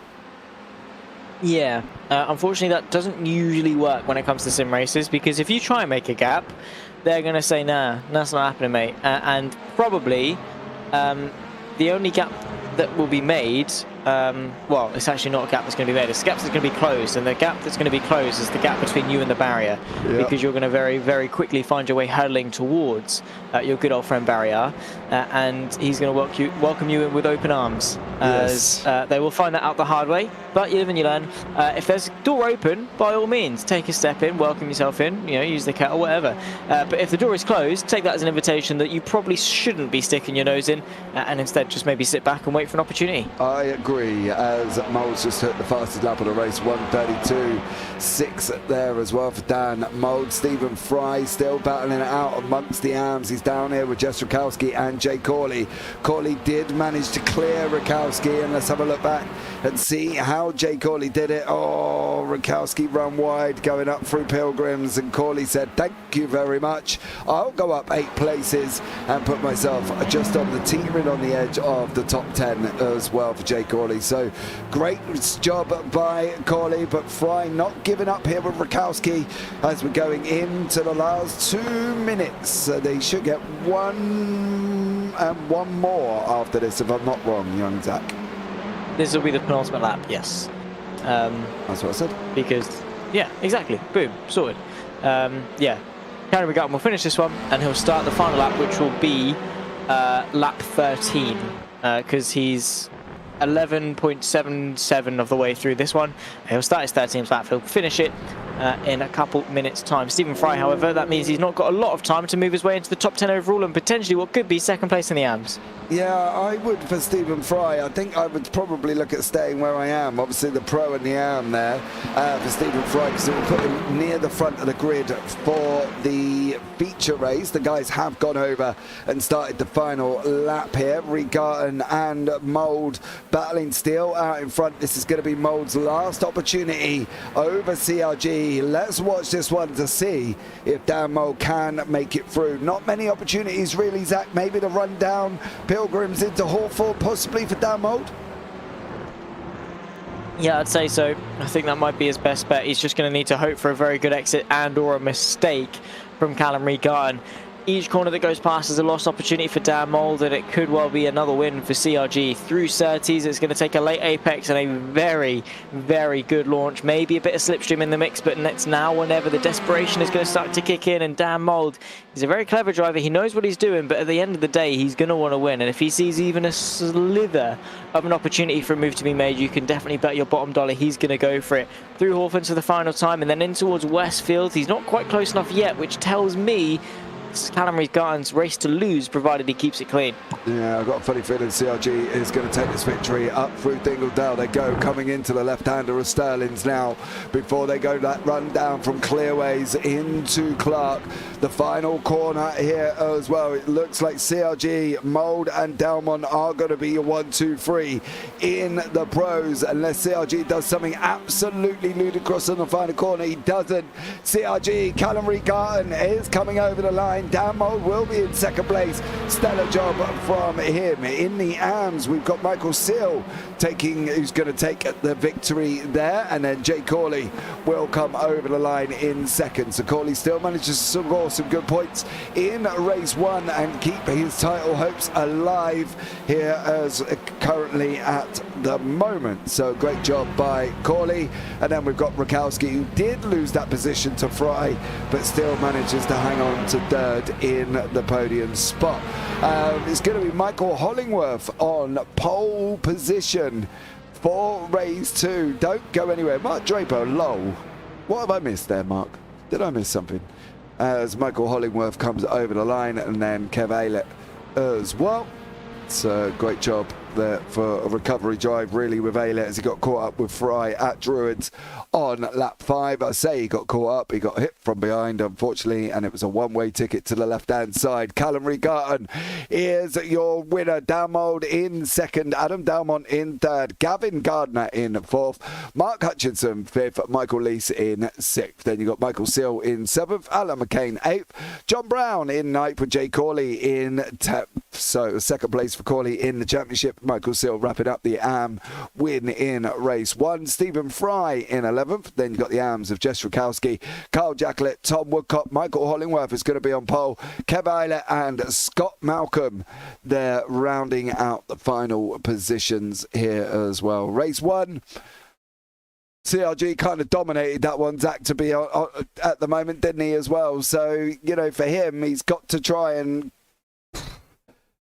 Yeah, unfortunately that doesn't usually work when it comes to sim races, because if you try and make a gap, they're going to say, nah, that's not happening, mate. And probably the only gap that will be made, well, it's actually not a gap that's going to be made, it's a gap that's going to be closed, and the gap that's going to be closed is the gap between you and the barrier, because you're going to very, very quickly find your way hurtling towards your good old friend barrier, and he's going to welcome you in with open arms, as they will find that out the hard way, but you live and you learn. If there's a door open, by all means, take a step in, welcome yourself in, you know, use the kettle, whatever. But if the door is closed, take that as an invitation that you probably shouldn't be sticking your nose in, and instead just maybe sit back and wait for an opportunity. I agree, as Moulds just took the fastest lap of the race, 1:32.6 there as well for Dan Mould. Stephen Fry still battling it out amongst the arms. He's down here with Jess Rakowski and Jay Corley. Corley did manage to clear Rakowski, and let's have a look back and see how Jay Corley did it. Oh, Rakowski run wide going up through Pilgrims, and Corley said, thank you very much. I'll go up 8 places and put myself just on the teetering on the edge of the top 10 as well for Jay Corley. So great job by Corley, but Fry not giving up here with Rakowski as we're going into the last 2 minutes. So they should get one more after this, if I'm not wrong, young Zach. This will be the penultimate lap, yes. That's what I said. Because, yeah, exactly. Boom, sorted. Yeah, Cameron Garden will finish this one, and he'll start the final lap, which will be lap 13, because he's 11.77 of the way through this one. He'll start his 13th lap. He'll finish it in a couple minutes' time. Stephen Fry, however, that means he's not got a lot of time to move his way into the top 10 overall and potentially what could be second place in the AMS. Yeah, I would for Stephen Fry. I think I would probably look at staying where I am. Obviously, the pro and the AM there for Stephen Fry, because it will put him near the front of the grid for the feature race. The guys have gone over and started the final lap here. Regarton and Mould battling still out in front. This is going to be Mould's last opportunity over CRG. Let's watch this one to see if Dan Mould can make it through. Not many opportunities really, Zach. Maybe to run down Pilgrims into Hawthorne, possibly for Dan Mould. Yeah, I'd say so. I think that might be his best bet. He's just going to need to hope for a very good exit and or a mistake from Callum Regarton. Each corner that goes past is a lost opportunity for Dan Mould, and it could well be another win for CRG. Through Surtees, it's going to take a late apex and a very, very good launch. Maybe a bit of slipstream in the mix, but it's now whenever the desperation is going to start to kick in. And Dan Mould, he's a very clever driver. He knows what he's doing, but at the end of the day, he's going to want to win. And if he sees even a slither of an opportunity for a move to be made, you can definitely bet your bottom dollar he's going to go for it. Through Hawthorne to the final time, and then in towards Westfield. He's not quite close enough yet, which tells me Callum Regarton's race to lose, provided he keeps it clean. Yeah, I've got a funny feeling CRG is going to take this victory up through Dingledale. They go coming into the left-hander of Sterling's now before they go that run down from Clearways into Clark. The final corner here as well. It looks like CRG, Mould and Delmont are going to be your 1, 2, 3 in the pros, unless CRG does something absolutely ludicrous on the final corner. He doesn't. CRG, Callum Regarton is coming over the line. Dan Mould will be in second place. Stellar job from him. In the AMS, we've got Michael Seal who's going to take the victory there, and then Jay Corley will come over the line in second. So Corley still manages to score some good points in race 1 and keep his title hopes alive here as currently at the moment. So great job by Corley. And then we've got Rakowski, who did lose that position to Fry, but still manages to hang on to third in the podium spot. It's going to be Michael Hollingworth on pole position for race 2. Don't go anywhere. Mark Draper, low. What have I missed there, Mark? Did I miss something? As Michael Hollingworth comes over the line, and then Kev Aylett as well. It's a great job there for a recovery drive, really, with Aylett as he got caught up with Fry at Druids on lap 5. I say he got caught up, he got hit from behind, unfortunately, and it was a one-way ticket to the left-hand side. Callum Regarton is your winner. Dalmold in second, Adam Dalmont in third, Gavin Gardner in fourth, Mark Hutchinson fifth, Michael Leese in sixth. Then you got Michael Seal in seventh, Alan McCain eighth, John Brown in ninth with Jay Corley in 10th. So second place for Quali in the championship. Michael Seal wrapping up the AM win in race 1. Stephen Fry in 11th. Then you've got the AMs of Jess Rakowski, Carl Jacklett, Tom Woodcock, Michael Hollingworth is going to be on pole, Kev Eilert and Scott Malcolm. They're rounding out the final positions here as well. Race 1. CRG kind of dominated that one, Zach, to be at the moment, didn't he, as well? So, you know, for him, he's got to try and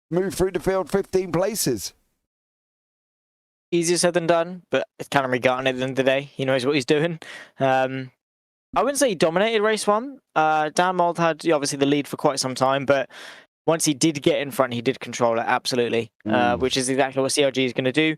move through the field 15 places. Easier said than done, but it's Callum Regarton at the end of the day. He knows what he's doing. I wouldn't say he dominated race 1. Dan Mould had obviously the lead for quite some time, but once he did get in front, he did control it, absolutely, which is exactly what CRG is going to do.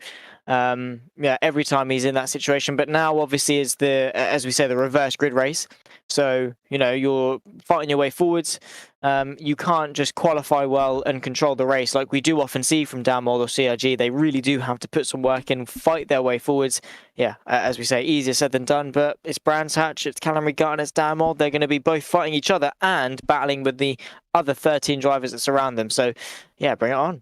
Yeah, every time he's in that situation. But now, obviously, is the, as we say, the reverse grid race. So, you know, you're fighting your way forwards. You can't just qualify well and control the race like we do often see from Dalmold or CRG. They really do have to put some work in, fight their way forwards. Yeah, as we say, easier said than done, but it's Brands Hatch, it's Callum Regarton, it's Dalmold. They're going to be both fighting each other and battling with the other 13 drivers that surround them. So, yeah, bring it on.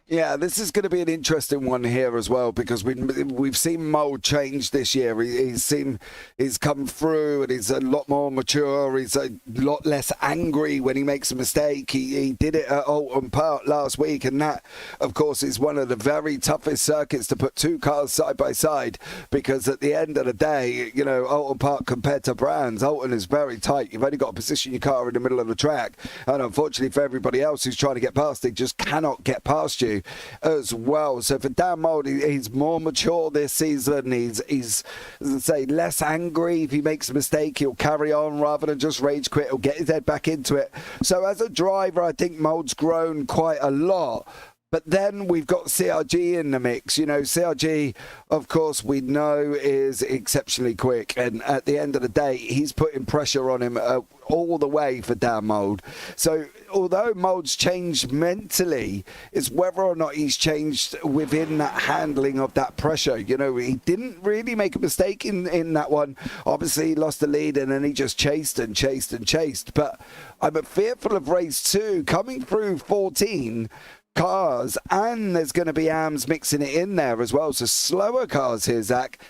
Yeah, this is going to be an interesting one here as well, because we've seen Mould change this year. He's come through and he's a lot more mature. He's a lot less angry when he makes a mistake. He did it at Oulton Park last week, and that, of course, is one of the very toughest circuits to put two cars side by side, because at the end of the day, you know, Oulton Park compared to Brands, Oulton is very tight. You've only got to position your car in the middle of the track, and unfortunately for everybody else who's trying to get past, they just cannot get past you as well. So for Dan Mould, he's more mature this season. He's as I say, less angry. If he makes a mistake, he'll carry on rather than just rage quit. He'll get his head back into it. So as a driver, I think Mould's grown quite a lot. But then we've got CRG in the mix. You know, CRG, of course, we know is exceptionally quick. And at the end of the day, he's putting pressure on him all the way for Dan Mould. So although Mould's changed mentally, it's whether or not he's changed within that handling of that pressure. You know, he didn't really make a mistake in that one. Obviously, he lost the lead and then he just chased and chased and chased. But I'm fearful of race 2 coming through 14 cars, and there's going to be AMs mixing it in there as well. So slower cars here, Zach.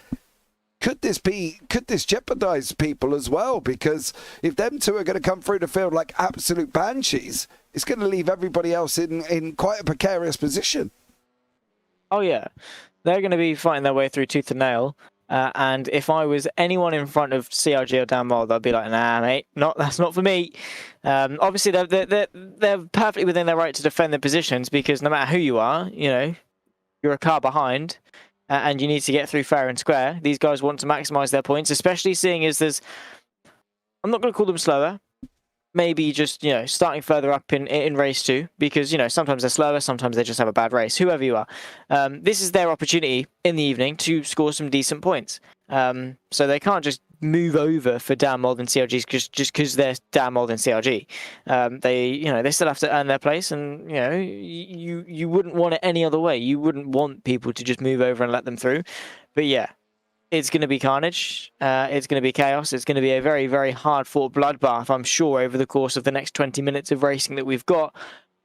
Could this jeopardize people as well? Because if them two are going to come through the field like absolute banshees, it's going to leave everybody else in quite a precarious position. Oh yeah, they're going to be fighting their way through tooth and nail. And if I was anyone in front of CRG or Dan Mould, I'd be like, nah, mate, that's not for me. Obviously, they're perfectly within their right to defend their positions, because no matter who you are, you know, you're a car behind, and you need to get through fair and square. These guys want to maximise their points, especially seeing as there's, I'm not going to call them slower, maybe just, you know, starting further up in race 2, because, you know, sometimes they're slower, sometimes they just have a bad race, whoever you are. This is their opportunity in the evening to score some decent points. So they can't just move over for Dan Mould and CRG just because they're Dan Mould and CRG. They still have to earn their place, and, you know, you wouldn't want it any other way. You wouldn't want people to just move over and let them through. But yeah, it's going to be carnage. It's going to be chaos. It's going to be a very, very hard-fought bloodbath, I'm sure, over the course of the next 20 minutes of racing that we've got.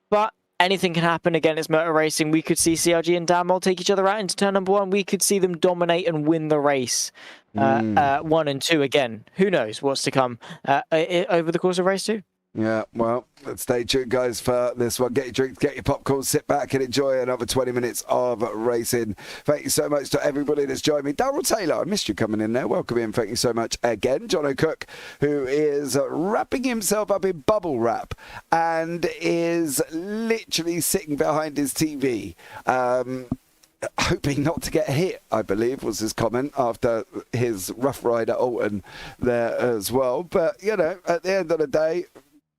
But anything can happen. Again, it's motor racing. We could see CRG and Dan Mould take each other out into turn number 1. We could see them dominate and win the race. 1 and 2 again. Who knows what's to come over the course of race 2. Yeah, well, stay tuned, guys, for this one. Get your drinks, get your popcorn, sit back and enjoy another 20 minutes of racing. Thank you so much to everybody that's joined me. Darryl Taylor, I missed you coming in there. Welcome in. Thank you so much again. John O'Cook, who is wrapping himself up in bubble wrap and is literally sitting behind his TV. Hoping not to get hit, I believe, was his comment after his rough ride at Oulton there as well. But, you know, at the end of the day,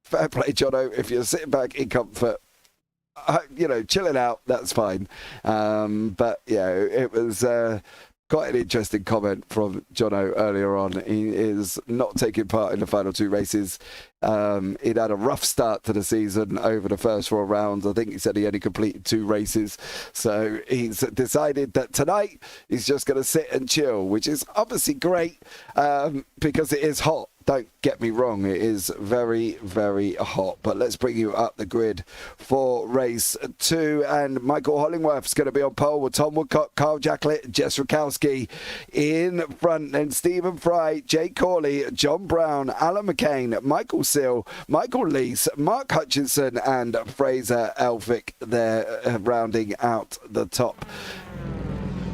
fair play, Jono, if you're sitting back in comfort. you know, chilling out, that's fine. But yeah, it was quite an interesting comment from Jono earlier on. He is not taking part in the final 2 races. He'd had a rough start to the season over the first 4 rounds. I think he said he only completed 2 races. So he's decided that tonight he's just going to sit and chill, which is obviously great because it is hot. Don't get me wrong, it is very, very hot. But let's bring you up the grid for race 2. And Michael Hollingworth's going to be on pole with Tom Woodcock, Carl Jacklett, Jess Rakowski in front. Then Stephen Fry, Jake Corley, John Brown, Alan McCain, Michael Seal, Michael Lees, Mark Hutchinson and Fraser Elphick there rounding out the top.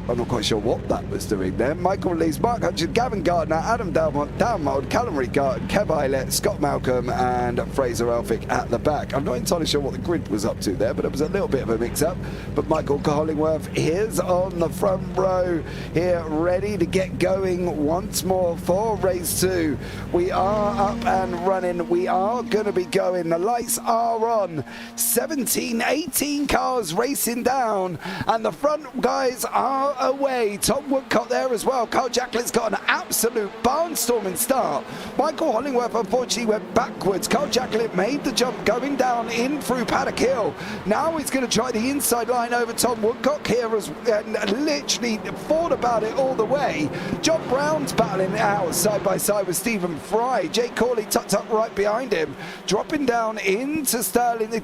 I'm not quite sure what that was doing there. Michael Lees, Mark Hutchinson, Gavin Gardner, Adam Dalmond, Callum Regarden, Kev Eilert, Scott Malcolm and Fraser Elphick at the back. I'm not entirely sure what the grid was up to there, but it was a little bit of a mix-up. But Michael Hollingworth is on the front row here, ready to get going once more for race 2. We are up and running. We are going to be going. The lights are on. 17, 18 cars racing down, and the front guys are away. Tom Woodcock there as well. Carl Jacklett's got an absolute barnstorming start. Michael Hollingworth unfortunately went backwards. Carl Jacklett made the jump going down in through Paddock Hill. Now he's going to try the inside line over Tom Woodcock here and literally thought about it all the way. John Brown's battling it out side by side with Stephen Fry. Jake Corley tucked up right behind him, dropping down into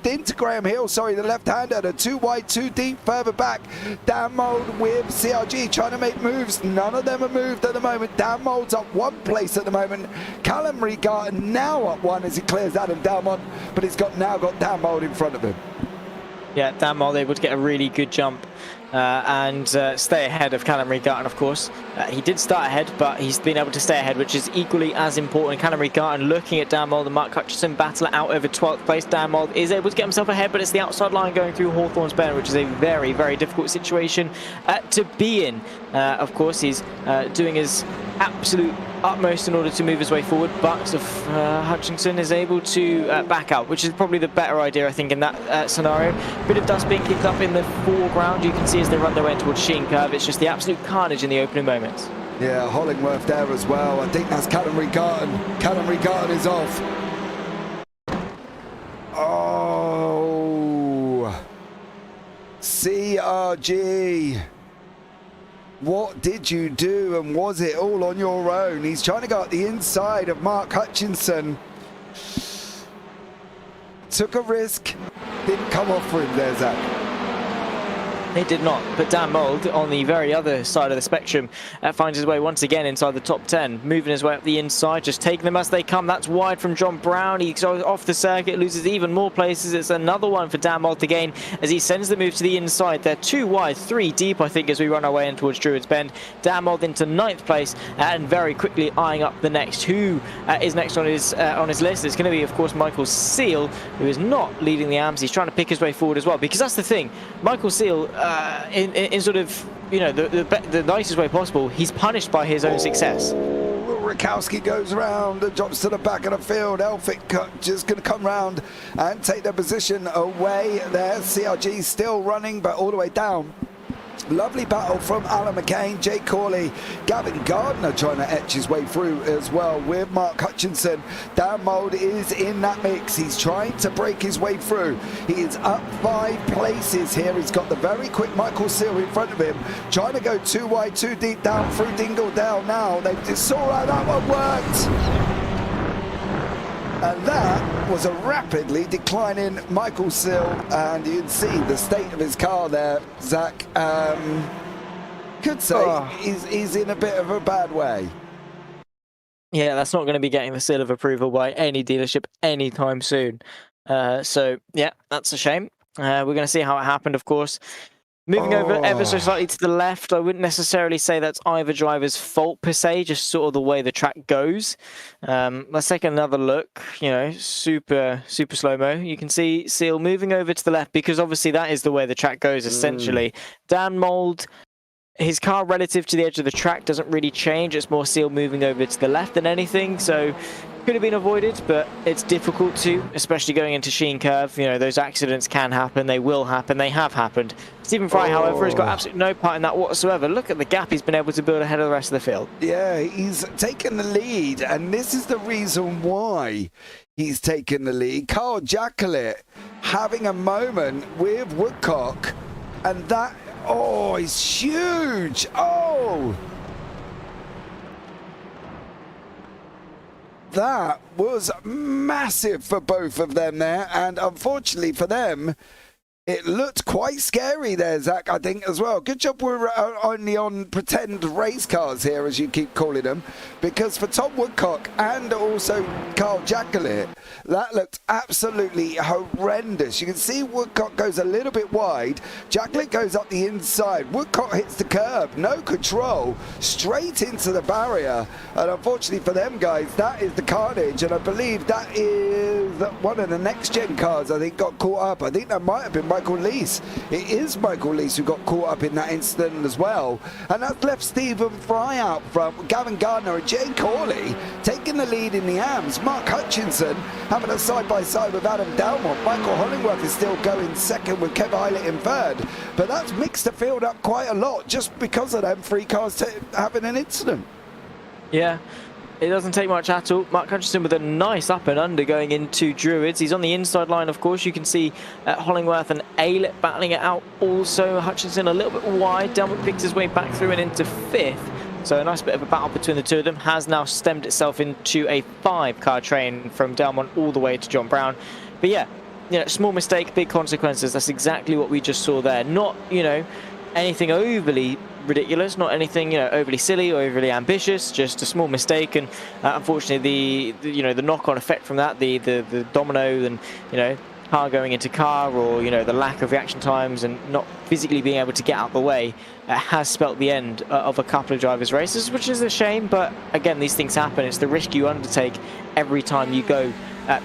into Graham Hill, the left-hander, the 2 wide, 2 deep further back. Dan Mould with CRG trying to make moves. None of them are moved at the moment. Dan Mould's up 1 place at the moment. Callum Regarden now up 1 as he clears Adam Dalmont, but he's now got Dan Mould in front of him. Yeah, Dan Mould able to get a really good jump and stay ahead of Callum Regarden, of course. He did start ahead, but he's been able to stay ahead, which is equally as important. Callum Regarden looking at Dan Mould and Mark Hutchinson battle out over 12th place. Dan Mould is able to get himself ahead, but it's the outside line going through Hawthorne's Bend, which is a very, very difficult situation to be in. Of course, he's doing his absolute utmost in order to move his way forward, but Hutchinson is able to back out, which is probably the better idea, I think, in that scenario. Bit of dust being kicked up in the foreground. You can see as they run their way towards Sheen Curve, it's just the absolute carnage in the opening moments. Yeah, Hollingworth there as well. I think that's Callum Regarden. Callum Regarden is off. Oh, CRG. What did you do, and was it all on your own? He's trying to go up the inside of Mark Hutchinson. Took a risk. Didn't come off for him there, Zach. It did not, but Dan Mould on the very other side of the spectrum finds his way once again inside the top 10, moving his way up the inside, just taking them as they come. That's wide from John Brown. He goes off the circuit, loses even more places. It's another one for Dan Mould to gain as he sends the move to the inside. They're 2 wide, 3 deep, I think, as we run our way in towards Druids Bend. Dan Mould into 9th place and very quickly eyeing up the next. Who is next on his list? It's going to be, of course, Michael Seal, who is not leading the AMS. He's trying to pick his way forward as well, because that's the thing. Michael Seal, in sort of, you know, the nicest way possible, he's punished by his own success. Rakowski goes around and drops to the back of the field. Elphick just going to come round and take their position away there. CRG still running, but all the way down. Lovely battle from Alan McCain, Jake Corley, Gavin Gardner trying to etch his way through as well with Mark Hutchinson. Dan Mould is in that mix. He's trying to break his way through. He is up 5 places here. He's got the very quick Michael Seal in front of him, trying to go 2 wide, 2 deep down through Dingledale now. They just saw how that one worked. And that was a rapidly declining Michael Seal, and you can see the state of his car there, Zach. Could say he's in a bit of a bad way. Yeah, that's not going to be getting the seal of approval by any dealership anytime soon. So, yeah, that's a shame. We're going to see how it happened, of course. Moving over ever so slightly to the left, I wouldn't necessarily say that's either driver's fault per se, just sort of the way the track goes. Let's take another look, you know, super slow-mo. You can see Seal moving over to the left because obviously that is the way the track goes, essentially. Dan Mould, his car relative to the edge of the track doesn't really change. It's more Seal moving over to the left than anything. So could have been avoided, but it's difficult to, especially going into Sheen Curve. You know, those accidents can happen, they will happen, they have happened. Stephen Fry, however, has got absolutely no part in that whatsoever. Look at the gap he's been able to build ahead of the rest of the field. Yeah, he's taken the lead, and this is the reason why he's taken the lead. Carl Jacqueline having a moment with Woodcock, and that, oh, is huge. Oh! That was massive for both of them there, and unfortunately for them, it looked quite scary there, Zach, I think, as well. Good job we're only on pretend race cars here, as you keep calling them, because for Tom Woodcock and also Carl Jacqueline, that looked absolutely horrendous. You can see Woodcock goes a little bit wide, Jacqueline goes up the inside, Woodcock hits the curb, no control, straight into the barrier, and unfortunately for them guys, that is the carnage, and I believe that is one of the next-gen cars, I think, got caught up. I think that might have been Michael Lees. It is Michael Lees who got caught up in that incident as well, and that's left Stephen Fry out front, Gavin Gardner and Jay Corley taking the lead in the AMs. Mark Hutchinson having a side-by-side with Adam Dalmont. Michael Hollingworth is still going second with Kev Eilert in third, but that's mixed the field up quite a lot just because of them three cars having an incident. Yeah. It doesn't take much at all. Mark Hutchinson with a nice up and under going into Druids. He's on the inside line, of course. You can see Hollingworth and Aylett battling it out. Also, Hutchinson a little bit wide. Delmont picks his way back through and into fifth. So a nice bit of a battle between the two of them has now stemmed itself into a 5-car train from Delmont all the way to John Brown. But yeah, you know, small mistake, big consequences. That's exactly what we just saw there. Not, you know, anything overly ridiculous, not anything, you know, overly silly or overly ambitious, just a small mistake, and unfortunately the knock-on effect from that, the domino, and you know, car going into car, or you know, the lack of reaction times and not physically being able to get out of the way has spelt the end of a couple of drivers' races, which is a shame. But again, these things happen. It's the risk you undertake every time you go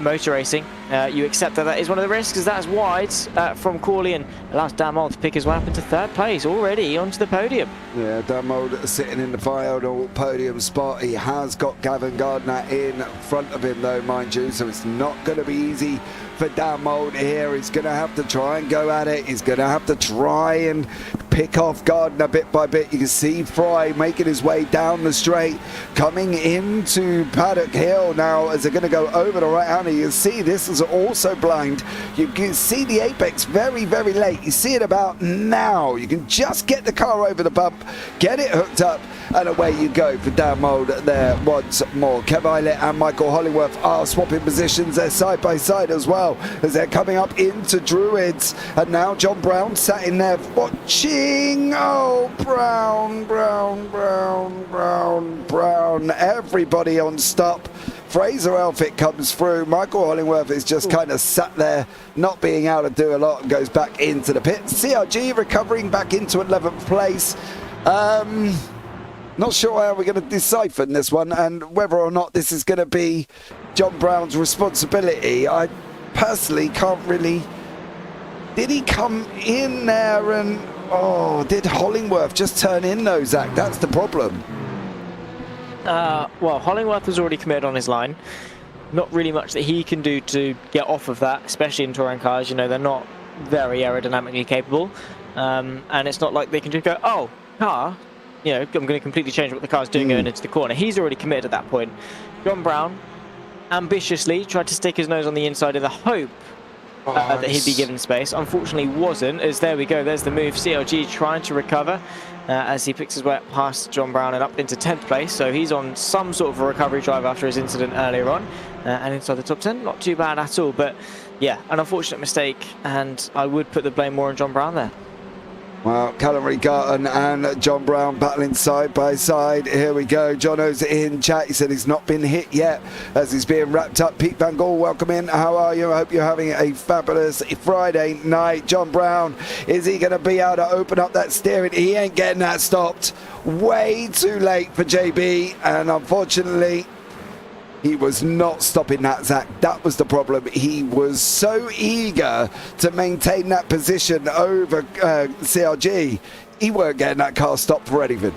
motor racing. You accept that is one of the risks, as that is wide from Quali, and allows Damold to pick his way up into third place already onto the podium. Yeah, Damold sitting in the final podium spot. He has got Gavin Gardner in front of him though, mind you, so it's not going to be easy for Damold here. He's going to have to try and go at it. He's going to have to try and pick off Gardner bit by bit. You can see Fry making his way down the straight, coming into Paddock Hill now as they're going to go over the right hander. You can see this is also blind. You can see the apex very, very late. You see it about now. You can just get the car over the bump, get it hooked up, and away you go for Damold there once more. Kev Eilert and Michael Hollingworth are swapping positions. They're side by side as well as they're coming up into Druids, and now John Brown sat in there watching. Oh, Brown, everybody on stop. Fraser Elphick comes through. Michael Hollingworth is just kind of sat there, not being able to do a lot, and goes back into the pit. CRG recovering back into 11th place. Not sure how we're going to decipher this one, and whether or not this is going to be John Brown's responsibility. I personally can't really... Did he come in there and... Oh, did Hollingworth just turn in though, Zach? That's the problem. Well, Hollingworth was already committed on his line. Not really much that he can do to get off of that, especially in touring cars. You know, they're not very aerodynamically capable. And it's not like they can just go, oh, car, you know, I'm going to completely change what the car's doing going into the corner. He's already committed at that point. John Brown ambitiously tried to stick his nose on the inside in the hope that he'd be given space. Unfortunately wasn't, as there we go, there's the move. CLG trying to recover as he picks his way up past John Brown and up into 10th place, so he's on some sort of a recovery drive after his incident earlier on, and inside the top 10, not too bad at all. But yeah, an unfortunate mistake, and I would put the blame more on John Brown there. Well, Callum Regarton and John Brown battling side by side. Here we go. Jono's in chat. He said he's not been hit yet as he's being wrapped up. Pete Van Gaal, welcome in. How are you? I hope you're having a fabulous Friday night. John Brown, is he going to be able to open up that steering? He ain't getting that stopped. Way too late for JB, and unfortunately, he was not stopping that, Zach. That was the problem. He was so eager to maintain that position over CRG. He weren't getting that car stopped for anything.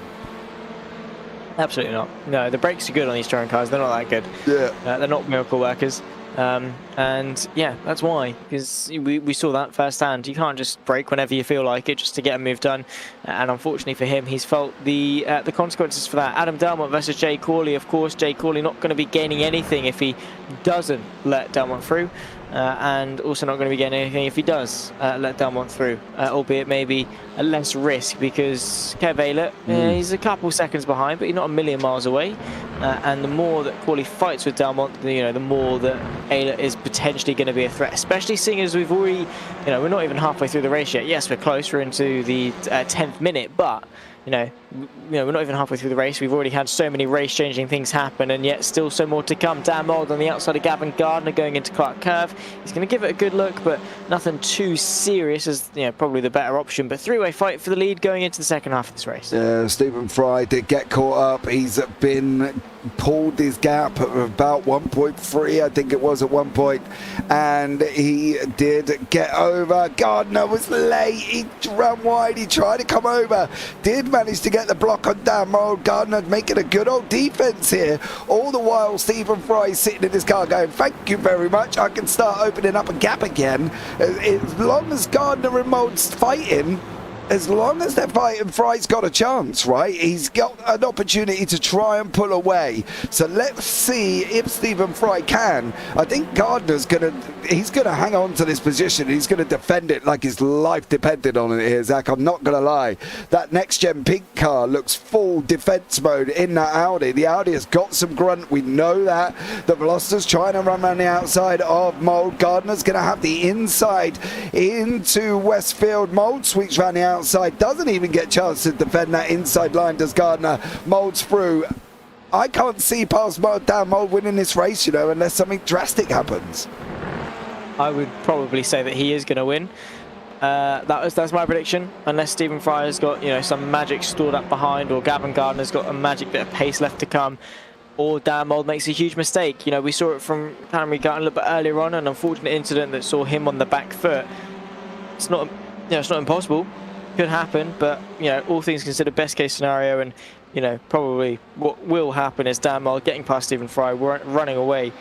Absolutely not. No, the brakes are good on these touring cars. They're not that good. Yeah. They're not miracle workers. And yeah, that's why, because we saw that firsthand. You can't just brake whenever you feel like it just to get a move done. And unfortunately for him, he's felt the consequences for that. Adam Delmont versus Jay Corley. Of course, Jay Corley not going to be gaining anything if he doesn't let Delmont through. And also not going to be getting anything if he does let Delmont through, albeit maybe a less risk, because Kev Aylett, he's a couple seconds behind, but he's not a million miles away. And the more that Quali fights with Delmont, the more that Aylett is potentially going to be a threat, especially seeing as we've already, we're not even halfway through the race yet. Yes, we're close, we're into the 10th minute, but we're not even halfway through the race. We've already had so many race-changing things happen, and yet still so more to come. Dan Mould on the outside of Gavin Gardner going into Clark Curve. He's going to give it a good look, but nothing too serious, as probably the better option. But three-way fight for the lead going into the second half of this race. Stephen Fry did get caught up. He's been pulled his gap at about 1.3, I think it was at one point, and he did get over. Gardner was late. He ran wide. He tried to come over. Did manage to get the block on Dan Mould. Gardner making a good old defense here. All the while, Stephen Fry sitting in his car going, thank you very much. I can start opening up a gap again. As long as Gardner and Mould's fighting, as long as they're fighting, Fry's got a chance, right? He's got an opportunity to try and pull away. So let's see if Stephen Fry can. I think Gardner's he's gonna hang on to this position. He's gonna defend it like his life depended on it here, Zach. I'm not gonna lie. That next gen pink car looks full defense mode in that Audi. The Audi has got some grunt. We know that. The Veloster's trying to run around the outside of Mould. Gardner's gonna have the inside into Westfield. Mould sweeps around the outside, doesn't even get a chance to defend that inside line, does Gardner. Mould's through. I can't see past Dan Mould winning this race, unless something drastic happens. I would probably say that he is going to win. That's my prediction, unless Stephen Fry has got some magic stored up behind, or Gavin Gardner's got a magic bit of pace left to come, or Dan Mould makes a huge mistake. We saw it from Cameron Gutton a little bit earlier on, an unfortunate incident that saw him on the back foot. It's not impossible. Could happen, but all things considered, best case scenario, and probably what will happen is Dan Mould getting past Stephen Fry, running away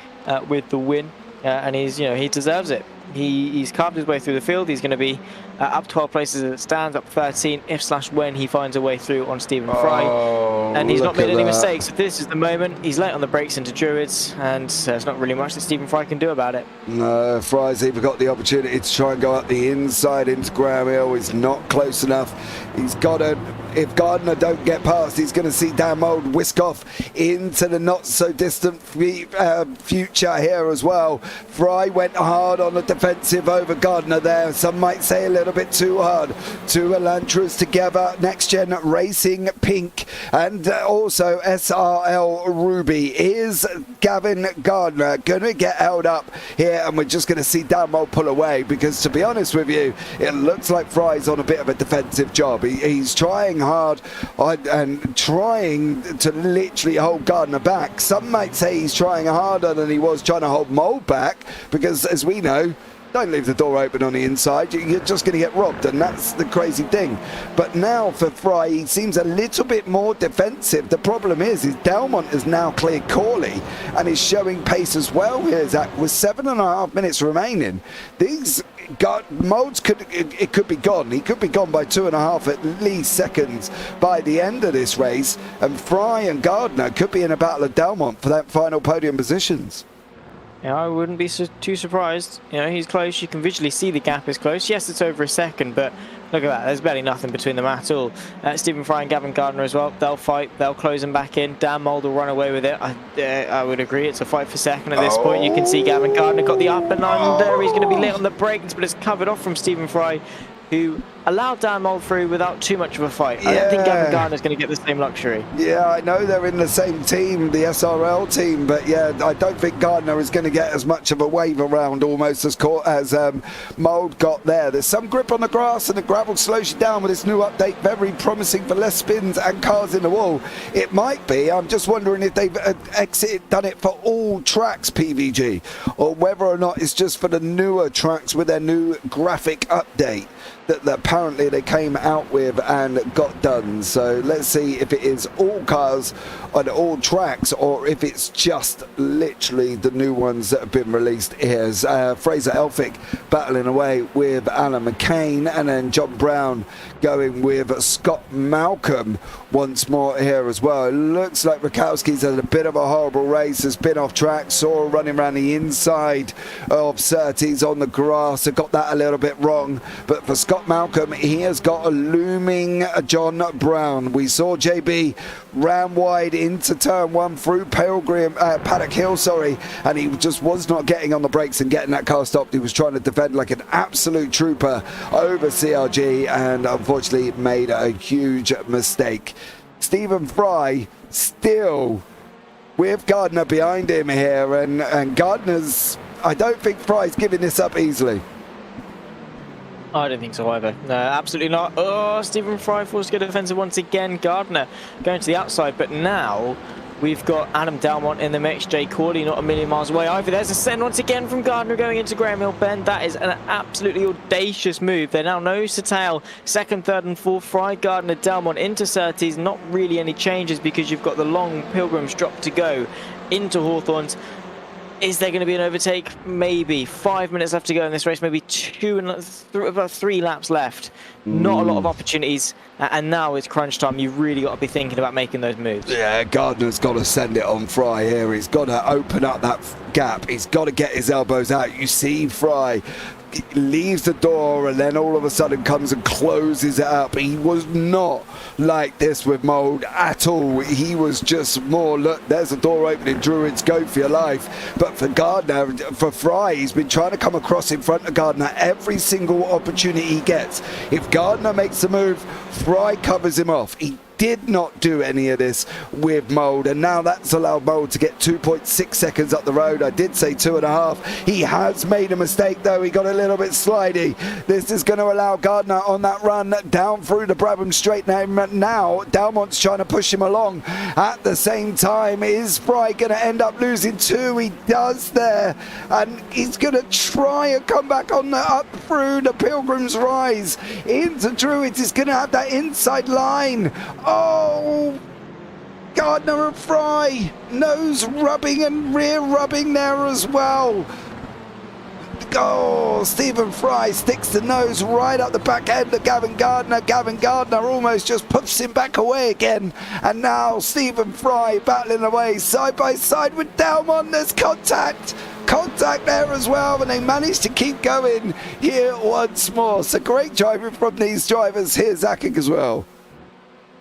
with the win, and he deserves it. He's carved his way through the field. He's going to be up 12 places as it stands, up 13 if/when he finds a way through on Stephen Fry. And he's not made any mistakes. This is the moment. He's late on the brakes into Druids, and there's not really much that Stephen Fry can do about it. No, Fry's even got the opportunity to try and go up the inside into Graham Hill. He's not close enough. He's got to, if Gardner don't get past, he's going to see Dan Mould whisk off into the not so distant future here as well. Fry went hard on the defensive over Gardner there. Some might say a little bit too hard. Two Elantras together, next gen racing pink, and also SRL Ruby. Is Gavin Gardner going to get held up here, and we're just going to see Dan Mould pull away? Because to be honest with you, it looks like Fry's on a bit of a defensive job. He's trying hard and trying to literally hold Gardner back. Some might say he's trying harder than he was trying to hold Mould back, because as we know, don't leave the door open on the inside, you're just going to get robbed, and that's the crazy thing. But now for Fry, he seems a little bit more defensive. The problem is Delmont has now cleared Corley and is showing pace as well here, Zach, with 7.5 minutes remaining. These Moulds could be gone. He could be gone by 2.5 at least seconds by the end of this race, and Fry and Gardner could be in a battle of Delmont for that final podium positions. Yeah, I wouldn't be too surprised. He's close. You can visually see the gap is close. Yes, it's over a second, but look at that. There's barely nothing between them at all. Stephen Fry and Gavin Gardner as well. They'll fight. They'll close him back in. Dan Mould will run away with it. I would agree. It's a fight for second at this point. You can see Gavin Gardner got the up and under. He's going to be late on the brakes, but it's covered off from Stephen Fry, who allowed Dan Mould through without too much of a fight. I don't think Gavin Gardner's going to get the same luxury. Yeah, I know they're in the same team, the SRL team, but yeah, I don't think Gardner is going to get as much of a wave around almost as Mould got there. There's some grip on the grass, and the gravel slows you down with this new update. Very promising for less spins and cars in the wall. It might be. I'm just wondering if they've done it for all tracks, PVG, or whether or not it's just for the newer tracks with their new graphic update. that apparently they came out with and got done. So let's see if it is all cars on all tracks or if it's just literally the new ones that have been released. Here's Fraser Elphick battling away with Alan McCain, and then John Brown going with Scott Malcolm once more here as well. It looks like Rakowski's had a bit of a horrible race, has been off track, saw running around the inside of Surtees on the grass, have got that a little bit wrong, but for Scott Malcolm, he has got a looming John Brown. We saw JB ran wide into turn one through Paddock Hill, and he just was not getting on the brakes and getting that car stopped. He was trying to defend like an absolute trooper over CRG and unfortunately made a huge mistake. Stephen Fry still with Gardner behind him here, and Gardner's, I don't think Fry's giving this up easily. I don't think so either. No, absolutely not. Oh, Stephen Fry forced to go defensive once again. Gardner going to the outside, but now we've got Adam Dalmont in the mix. Jay Corley not a million miles away either. There's a send once again from Gardner going into Graham Hill Bend. That is an absolutely audacious move. They're now nose to tail. Second, third and fourth. Fry, Gardner, Dalmont into Surtees. Not really any changes because you've got the long Pilgrims drop to go into Hawthorns. Is there going to be an overtake? Maybe. 5 minutes left to go in this race. Maybe about 3 laps left. Not a lot of opportunities. And now it's crunch time. You've really got to be thinking about making those moves. Yeah, Gardner's got to send it on Fry here. He's got to open up that gap. He's got to get his elbows out. You see Fry leaves the door and then all of a sudden comes and closes it up. He was not like this with Mould at all. He was just more, look, there's the door opening, Druids, go for your life. But for Gardner, for Fry, he's been trying to come across in front of Gardner every single opportunity he gets. If Gardner makes the move, Fry covers him off. He did not do any of this with Mould, and now that's allowed Mould to get 2.6 seconds up the road. I did say 2.5. He has made a mistake though. He got a little bit slidey. This is going to allow Gardner on that run down through the Brabham Straight. Now Dalmont's trying to push him along. At the same time, is Fry going to end up losing 2? He does there, and he's going to try and come back on the up through the Pilgrim's Rise into Druids. He's going to have that inside line. Oh, Gardner and Fry, nose rubbing and rear rubbing there as well. Oh, Stephen Fry sticks the nose right up the back end of Gavin Gardner. Gavin Gardner almost just puts him back away again. And now Stephen Fry battling away side by side with Dalmont. There's contact there as well, and they managed to keep going here once more. So great driving from these drivers here, Zakik, as well.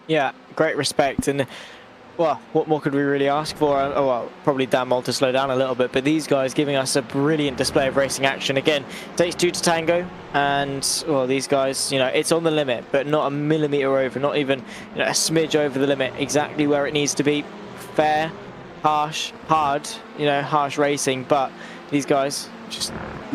Yeah, great respect, and well, what more could we really ask for? Oh, well, probably Dan Moult to slow down a little bit, but these guys giving us a brilliant display of racing action. Again, takes 2 to tango, and well, these guys, you know, it's on the limit, but not a millimetre over, not even, you know, a smidge over the limit, exactly where it needs to be. Fair, harsh, hard, you know, harsh racing, but these guys just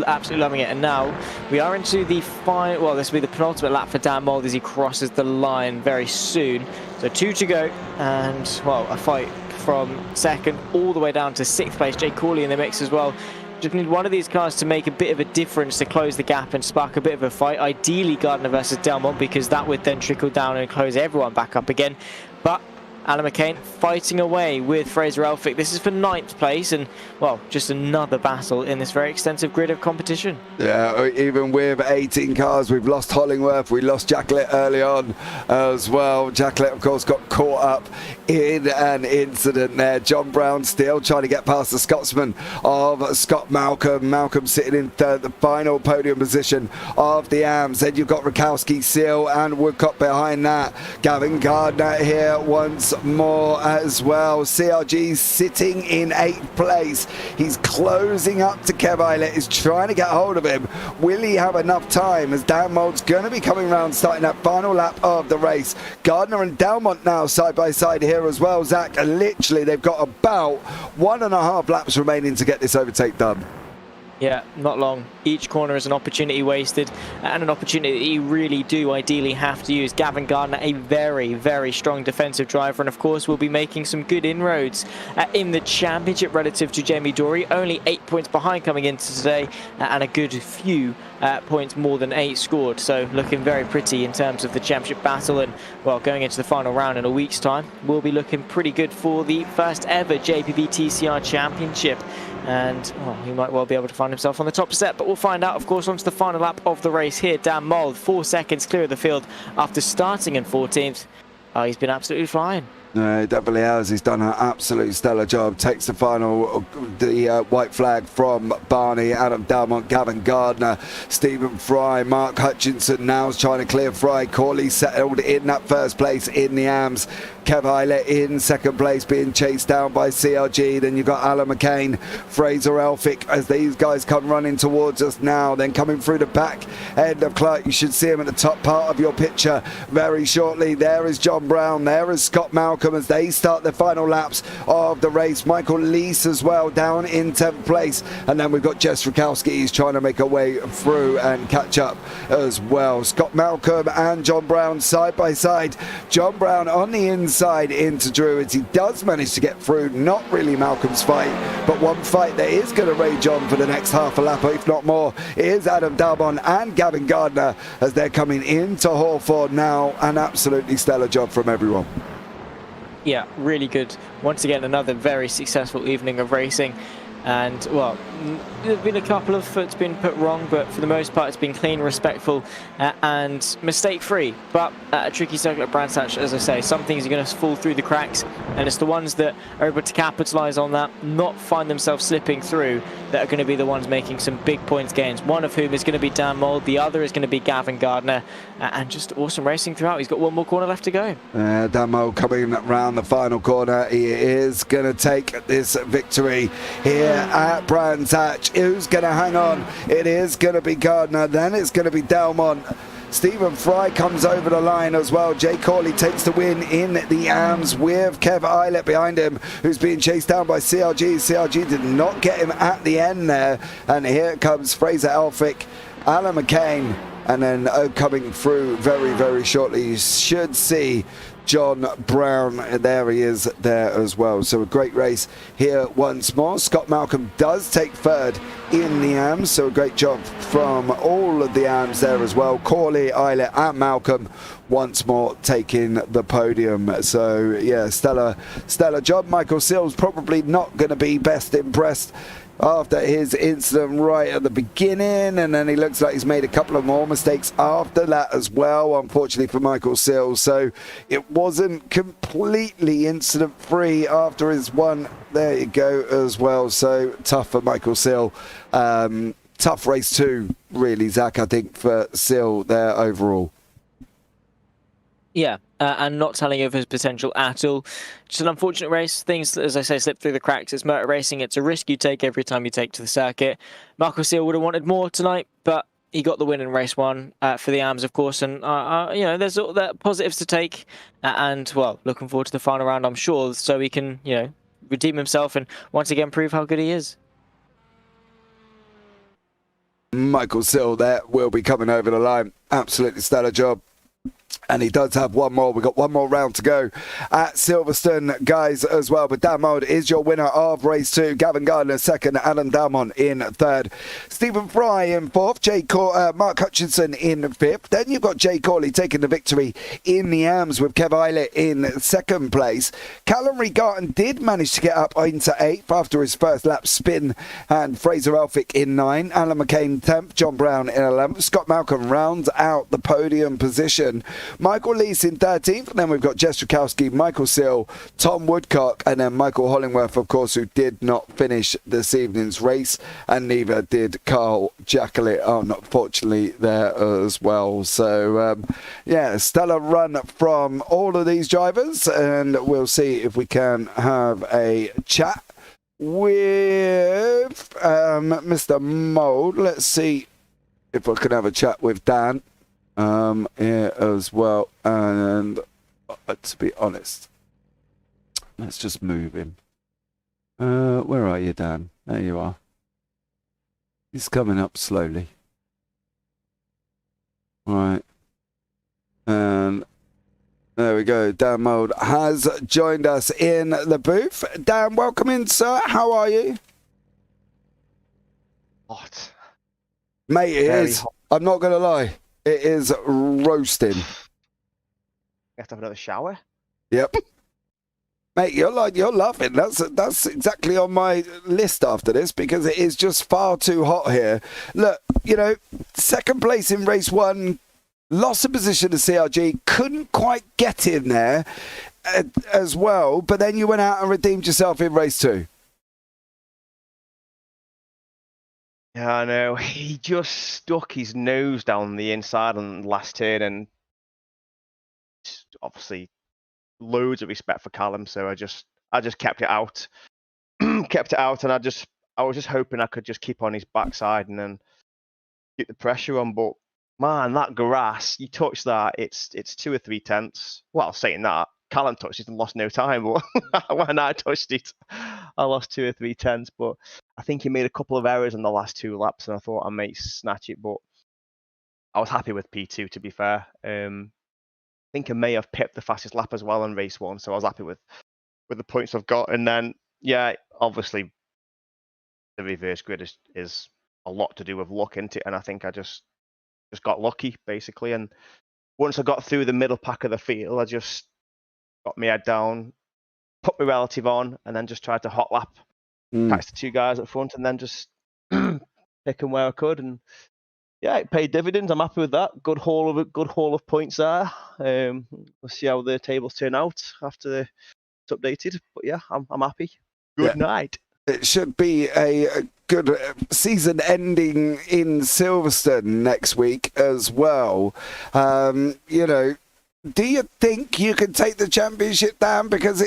absolutely loving it. And now we are into the final, well, this will be the penultimate lap for Dan Mould as he crosses the line very soon. So 2 to go, and well, a fight from second all the way down to 6th place. Jay Corley in the mix as well. Just need one of these cars to make a bit of a difference to close the gap and spark a bit of a fight. Ideally Gardner versus Dalmont, because that would then trickle down and close everyone back up again. But Alan McCain fighting away with Fraser Elphick. This is for 9th place, and well, just another battle in this very extensive grid of competition. Yeah, even with 18 cars, we've lost Hollingworth, we lost Jacklet early on as well. Jacklet, of course, got caught up in an incident there. John Brown still trying to get past the Scotsman of Scott Malcolm. Malcolm sitting in third, the final podium position of the AMS. Then you've got Rakowski, Seal and Woodcock behind that. Gavin Gardner here once more as well. CRG sitting in 8th place. He's closing up to Kev Eilert. He's trying to get hold of him. Will he have enough time, as Dan Mould's going to be coming around starting that final lap of the race. Gardner and Dalmont now side by side here as well, Zach. And literally they've got about 1.5 laps remaining to get this overtake done. Yeah, not long. Each corner is an opportunity wasted and an opportunity that you really do ideally have to use. Gavin Gardner, a very, very strong defensive driver, and of course will be making some good inroads in the championship relative to Jamie Dory. Only 8 points behind coming into today and a good few points more than 8 scored. So looking very pretty in terms of the championship battle, and well, going into the final round in a week's time, we'll be looking pretty good for the first ever JPB TCR Championship. And well, he might well be able to find himself on the top step, but we'll find out, of course, onto the final lap of the race here. Dan Mould, 4 seconds clear of the field after starting in 14th. He's been absolutely flying. No, he definitely has. He's done an absolute stellar job. Takes the final, the white flag from Barney, Adam Dalmont, Gavin Gardner, Stephen Fry, Mark Hutchinson now's trying to clear Fry. Corley settled in that first place in the AMS. Kev Eilert in second place, being chased down by CRG. Then you've got Alan McCain, Fraser Elphick, as these guys come running towards us now. Then coming through the back end of Clark, you should see him at the top part of your picture very shortly. There is John Brown, there is Scott Malcolm as they start the final laps of the race. Michael Lees as well down in 10th place. And then we've got Jess Rakowski, he's trying to make a way through and catch up as well. Scott Malcolm and John Brown side by side. John Brown on the inside into Druids. He does manage to get through. Not really Malcolm's fight, but one fight that is going to rage on for the next half a lap, if not more, is Adam Dalbon and Gavin Gardner as they're coming into Hawthorne now. An absolutely stellar job from everyone. Yeah, really good. Once again, another very successful evening of racing. And, well, there's been a couple of foot's been put wrong, but for the most part, it's been clean, respectful, and mistake-free. But a tricky circle at Brands Hatch, as I say, some things are going to fall through the cracks, and it's the ones that are able to capitalise on that, not find themselves slipping through, that are going to be the ones making some big points gains. One of whom is going to be Dan Mould, the other is going to be Gavin Gardner, and just awesome racing throughout. He's got one more corner left to go. Dan Mould coming round the final corner. He is going to take this victory here at Brands Hatch. Who's going to hang on? It is going to be Gardner, then it's going to be Delmont. Stephen Fry comes over the line as well. Jay Corley takes the win in the AMS with Kev Eilert behind him, who's being chased down by CRG. CRG did not get him at the end there. And here comes Fraser Elphick, Alan McCain, and then coming through very, very shortly, you should see John Brown. There he is there as well. So a great race here once more. Scott Malcolm does take third in the AMS, so a great job from all of the AMS there as well. Corley, Eilert and Malcolm once more taking the podium. So yeah, stellar job. Michael Sills probably not going to be best impressed after his incident right at the beginning, and then he looks like he's made a couple of more mistakes after that as well, unfortunately for Michael Sills. So it wasn't completely incident free after his one. There you go as well. So tough for Michael Sill. Tough race too, really, Zach, I think, for Sill there overall. Yeah, and not telling of his potential at all. Just an unfortunate race. Things, as I say, slip through the cracks. It's motor racing. It's a risk you take every time you take to the circuit. Michael Seal would have wanted more tonight, but he got the win in race one for the AMS, of course. And, you know, there's all the positives to take. And, well, looking forward to the final round, I'm sure, so he can, you know, redeem himself and once again prove how good he is. Michael Sill there will be coming over the line. Absolutely stellar job. And he does have one more. We've got one more round to go at Silverstone, guys, as well. But Dan Mould is your winner of race 2. Gavin Gardner second. Adam Dalmont in third. Stephen Fry in fourth. Mark Hutchinson in fifth. Then you've got Jay Corley taking the victory in the AMS with Kev Eilert in second place. Callum Regarton did manage to get up into 8th after his first lap spin. And Fraser Elphick in 9th. Alan McCain 10th. John Brown in 11th. Scott Malcolm rounds out the podium position. Michael Lees in 13th, and then we've got Jess Rakowski, Michael Sill, Tom Woodcock, and then Michael Hollingworth, of course, who did not finish this evening's race, and neither did Carl Jacklett, unfortunately, there as well. So, yeah, stellar run from all of these drivers, and we'll see if we can have a chat with Mr. Mould. Let's see if I can have a chat with Dan. Here as well, and to be honest, let's just move him. Where are you, Dan? There you are. He's coming up slowly. Right. And there we go. Dan Mould has joined us in the booth. Dan, welcome in, sir. How are you? Hot. Mate, it Very is. hot. I'm not going to lie. It is roasting. You have to have another shower. Yep. Mate, you're laughing. That's exactly on my list after this because it is just far too hot here. Look, second place in race 1, lost a position to CRG, couldn't quite get in there as well, but then you went out and redeemed yourself in race 2. Yeah, I know. He just stuck his nose down the inside on the last turn, and obviously loads of respect for Callum, so I just kept it out. Kept it out, and I was just hoping I could just keep on his backside and then get the pressure on. But man, that grass, you touch that, it's 2 or 3 tenths. Well, saying that, Callum touched it and lost no time, but when I touched it, I lost 2 or 3 tenths. But I think he made a couple of errors in the last 2 laps, and I thought I might snatch it, but I was happy with P2, to be fair. I think I may have pipped the fastest lap as well in race 1, so I was happy with the points I've got. And then, yeah, obviously the reverse grid is a lot to do with luck, isn't it? And I think I just got lucky, basically. And once I got through the middle pack of the field, I just got my head down, put my relative on, and then just tried to hot lap, catch the 2 guys at front, and then just pick them where I could. And yeah, it paid dividends. I'm happy with that. Good haul of points there. We'll see how the tables turn out after it's updated. But yeah, I'm happy. Good night. It should be a good season ending in Silverstone next week as well. Do you think you can take the championship down? Because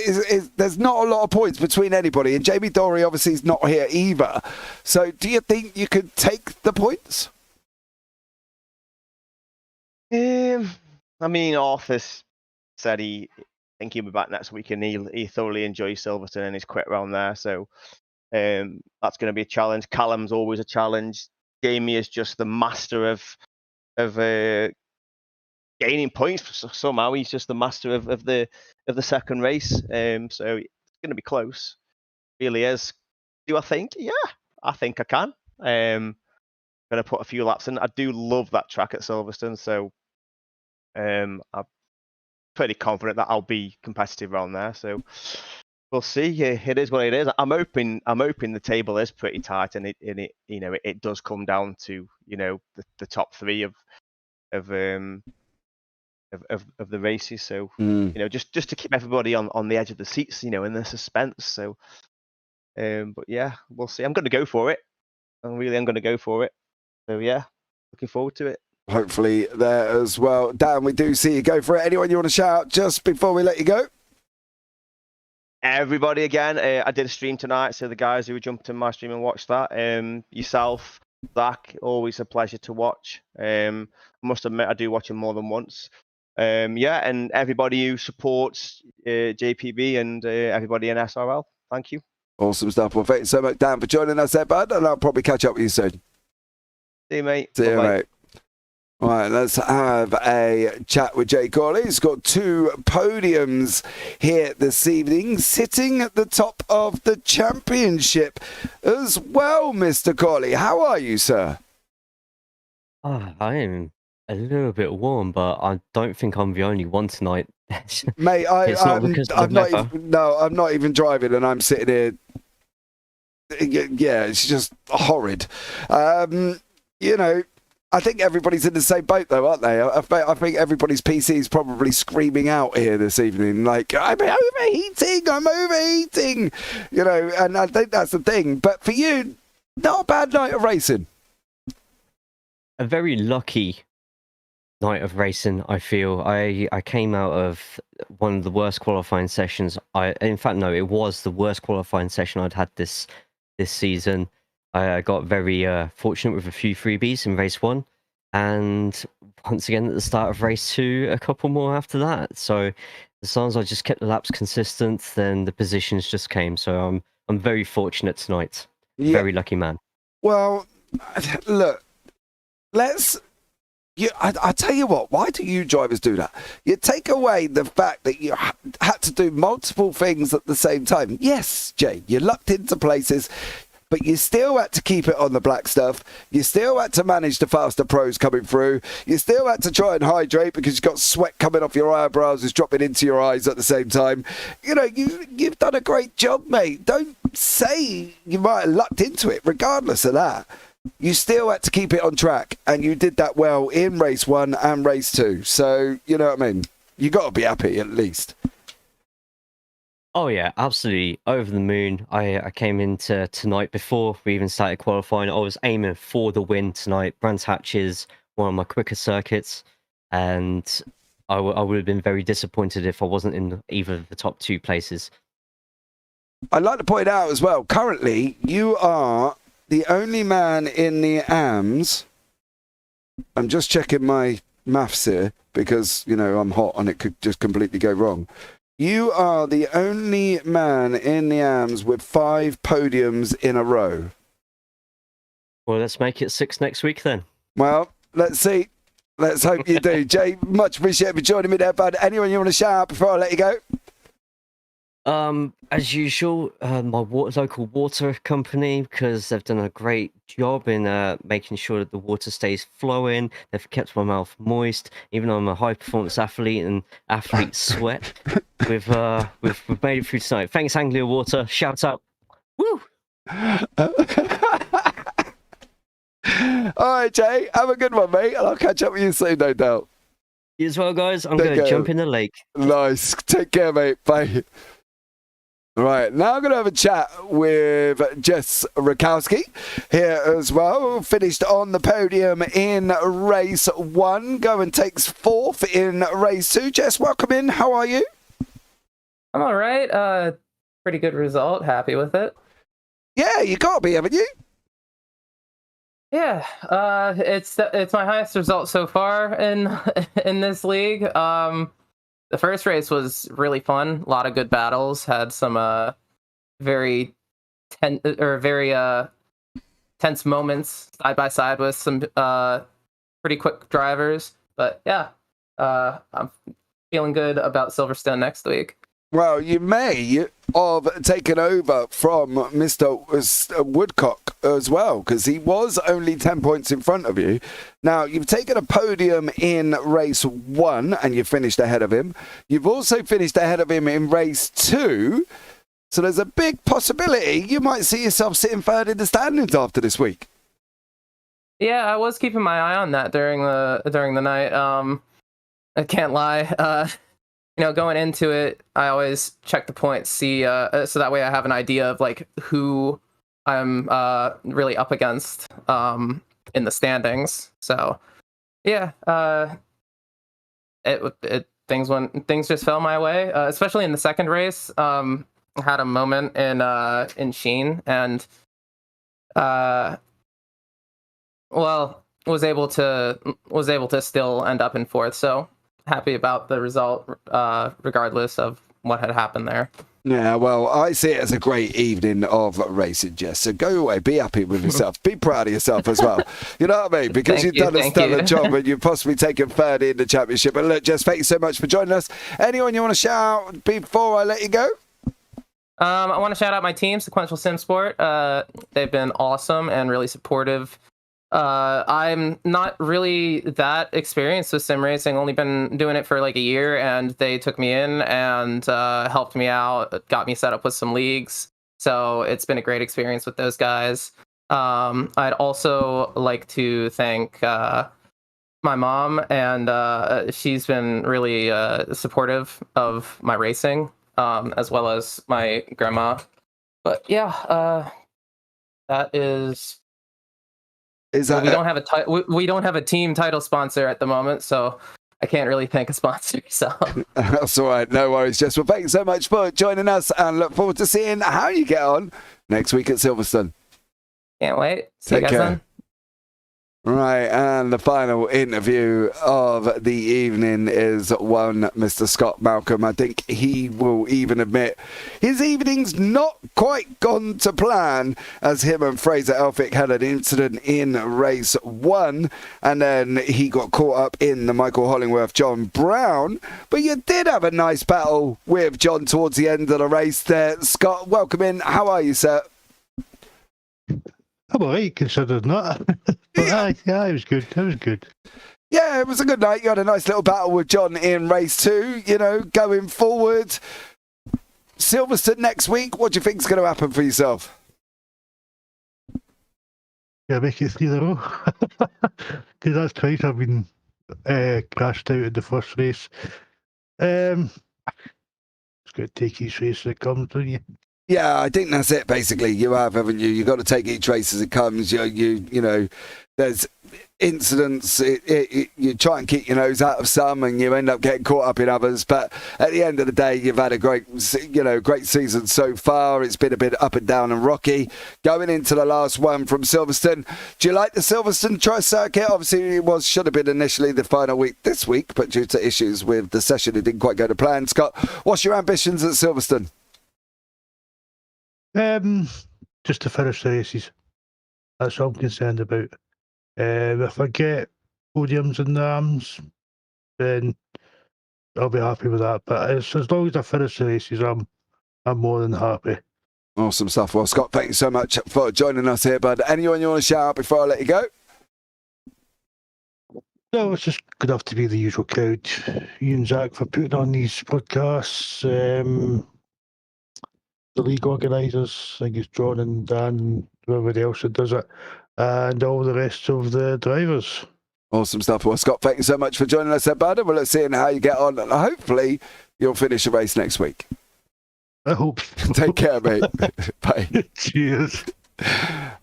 there's not a lot of points between anybody, and Jamie Dory obviously is not here either. So do you think you could take the points? I mean, Arthur said I think he'll be back next week, and he thoroughly enjoys Silverstone and he's quit around there. So that's going to be a challenge. Callum's always a challenge. Jamie is just the master of gaining points. Somehow he's just the master of the second race. So it's going to be close. Really is. Do I think? Yeah, I think I can. Going to put a few laps in. I do love that track at Silverstone, so I'm pretty confident that I'll be competitive around there. So we'll see. Yeah, it is what it is. I'm hoping the table is pretty tight, and it does come down to the top 3 of the races. So just to keep everybody on the edge of the seats, in the suspense. So but yeah, we'll see. I'm going to go for it. I'm going to go for it. So yeah, looking forward to it. Hopefully there as well. Dan, we do see you go for it. Anyone you want to shout out just before we let you go? Everybody again. I did a stream tonight, so the guys who jumped in my stream and watched that. Yourself, Zach, always a pleasure to watch. I must admit I do watch him more than once. Yeah, and everybody who supports JPB and everybody in SRL, thank you. Awesome stuff. Well, thank you so much, Dan, for joining us there, bud, and I'll probably catch up with you soon. See you, mate. See you, Bye-bye. mate. All right, let's have a chat with Jay Quali. He's got 2 podiums here this evening, sitting at the top of the championship as well, Mr. Quali. How are you, sir? I am a little bit warm, but I don't think I'm the only one tonight. Mate, I'm not even driving, and I'm sitting here. Yeah, it's just horrid. I think everybody's in the same boat, though, aren't they? I think everybody's PC is probably screaming out here this evening, like, I'm overheating, and I think that's the thing. But for you, not a bad night of racing. A very lucky night of racing, I feel. I came out of one of the worst qualifying sessions. In fact, no, it was the worst qualifying session I'd had this season. I got very fortunate with a few freebies in race 1, and once again at the start of race 2, a couple more after that. So as long as I just kept the laps consistent, then the positions just came. So I'm very fortunate tonight. Yeah. Very lucky man. Well, look, I tell you what, why do you drivers do that? You take away the fact that you had to do multiple things at the same time. Yes, Jay, you lucked into places, but you still had to keep it on the black stuff. You still had to manage the faster pros coming through. You still had to try and hydrate because you've got sweat coming off your eyebrows, is dropping into your eyes at the same time. You know, you've done a great job, mate. Don't say you might have lucked into it, regardless of that. You still had to keep it on track, and you did that well in race 1 and race 2. So, you know what I mean? You got to be happy, at least. Oh yeah, absolutely. Over the moon. I came into tonight before we even started qualifying. I was aiming for the win tonight. Brands Hatch is one of my quicker circuits, and I would have been very disappointed if I wasn't in either of the top 2 places. I'd like to point out as well, currently, you are the only man in the AMS. I'm just checking my maths here because, you know, I'm hot and it could just completely go wrong. You are the only man in the AMS with 5 podiums in a row. Well, let's make it 6 next week then. Well, let's see. Let's hope you do. Jay, much appreciated for joining me there, bud. Anyone you want to shout out before I let you go? As usual, my local water company, because they've done a great job in making sure that the water stays flowing. They've kept my mouth moist, even though I'm a high performance athlete and athletes sweat. We've made it through tonight. Thanks, Anglia Water. Shout out. Woo! All right, Jay. Have a good one, mate. And I'll catch up with you soon, no doubt. You as well, guys. I'm going to jump in the lake. Nice. Take care, mate. Bye. Right, now I'm going to have a chat with Jess Rakowski here as well. Finished on the podium in race 1, going takes 4th in race 2. Jess, welcome in. How are you? I'm all right. Pretty good result. Happy with it. Yeah, you got to be, haven't you? Yeah, it's my highest result so far in this league. The first race was really fun. A lot of good battles. Had some very tense moments side by side with some pretty quick drivers. But yeah, I'm feeling good about Silverstone next week. Well, you may have taken over from Mr. Woodcock as well, because he was only 10 points in front of you. Now, you've taken a podium in race 1, and you finished ahead of him. You've also finished ahead of him in race 2. So there's a big possibility you might see yourself sitting 3rd in the standings after this week. Yeah, I was keeping my eye on that during the night. I can't lie. You know, going into it, I always check the points, see, so that way I have an idea of like who I'm really up against in the standings. So, yeah, things just fell my way, especially in the second race. I had a moment in Sheen and was able to still end up in 4th. So. Happy about the result, regardless of what had happened there. Yeah, well, I see it as a great evening of racing, Jess. So go away, be happy with yourself, be proud of yourself as well. You know what I mean? Because you've done a stellar job and you've possibly taken 3rd in the championship. And look, Jess, thank you so much for joining us. Anyone you want to shout out before I let you go? I want to shout out my team, Sequential Sim Sport. They've been awesome and really supportive. I'm not really that experienced with sim racing, only been doing it for like a year, and they took me in and helped me out, got me set up with some leagues. So it's been a great experience with those guys. I'd also like to thank my mom, and she's been really supportive of my racing, as well as my grandma. But yeah, that is... we don't have a team title sponsor at the moment, so I can't really thank a sponsor. So that's all right, no worries, Jess. Well, thanks so much for joining us, and look forward to seeing how you get on next week at Silverstone. Can't wait. Take care. Right, and the final interview of the evening is one Mr. Scott Malcolm. I think he will even admit his evening's not quite gone to plan, as him and Fraser Elphick had an incident in race 1, and then he got caught up in the Michael Hollingworth John Brown. But you did have a nice battle with John towards the end of the race there. Scott, welcome in. How are you, sir? I'm alright, considering that. But yeah, it was good. It was good. Yeah, it was a good night. You had a nice little battle with John in race 2, you know, going forward. Silverstone next week, what do you think's going to happen for yourself? Yeah, make it 3 in a row. Because that's twice I've been crashed out in the first race. It's got to take each race as it comes, don't you? Yeah, I think that's it. Basically, you have, haven't you? You've got to take each race as it comes. You know, there's incidents. You try and keep your nose out of some, and you end up getting caught up in others. But at the end of the day, you've had a great season so far. It's been a bit up and down and rocky. Going into the last one from Silverstone, do you like the Silverstone tri-circuit? Obviously, it should have been initially the final week this week, but due to issues with the session, it didn't quite go to plan. Scott, what's your ambitions at Silverstone? Just to finish the races. That's all I'm concerned about. If I get podiums in the arms, then I'll be happy with that. But as long as I finish the races, I'm more than happy. Awesome stuff. Well, Scott, thank you so much for joining us here, bud. Anyone you want to shout out before I let you go? No, it's just good enough to be the usual crowd. You and Zach for putting on these podcasts. The league organisers, I think it's John and Dan and whoever else that does it, and all the rest of the drivers. Awesome stuff. Well, Scott, thank you so much for joining us, bud. Well, let's see how you get on, and hopefully you'll finish the race next week. I hope. Take care, mate. Bye. Cheers.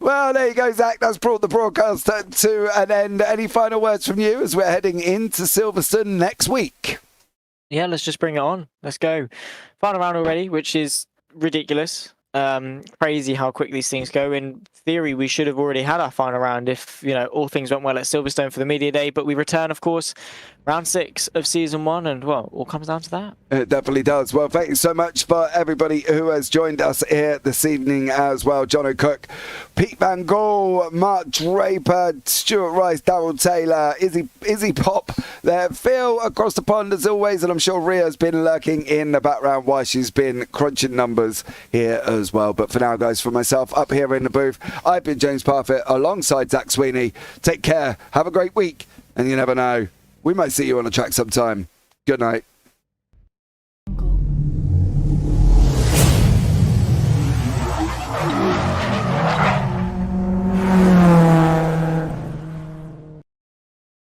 Well, there you go, Zach. That's brought the broadcast to an end. Any final words from you as we're heading into Silverstone next week? Yeah, let's just bring it on. Let's go. Final round already, which is ridiculous. Crazy how quick these things go. In theory, we should have already had our final round if, all things went well at Silverstone for the media day, but we return, of course, round 6 of season 1, and well, all comes down to that. It definitely does. Well, thank you so much for everybody who has joined us here this evening as well. John O'Cook, Pete Van Gaal, Mark Draper, Stuart Rice, Darryl Taylor, Izzy Pop there, Phil across the pond as always, and I'm sure Ria's been lurking in the background while she's been crunching numbers here as well. But for now, guys, for myself up here in the booth, I've been James Parfitt alongside Zach Sweeney. Take care, have a great week, and you never know, we might see you on the track sometime. Good night.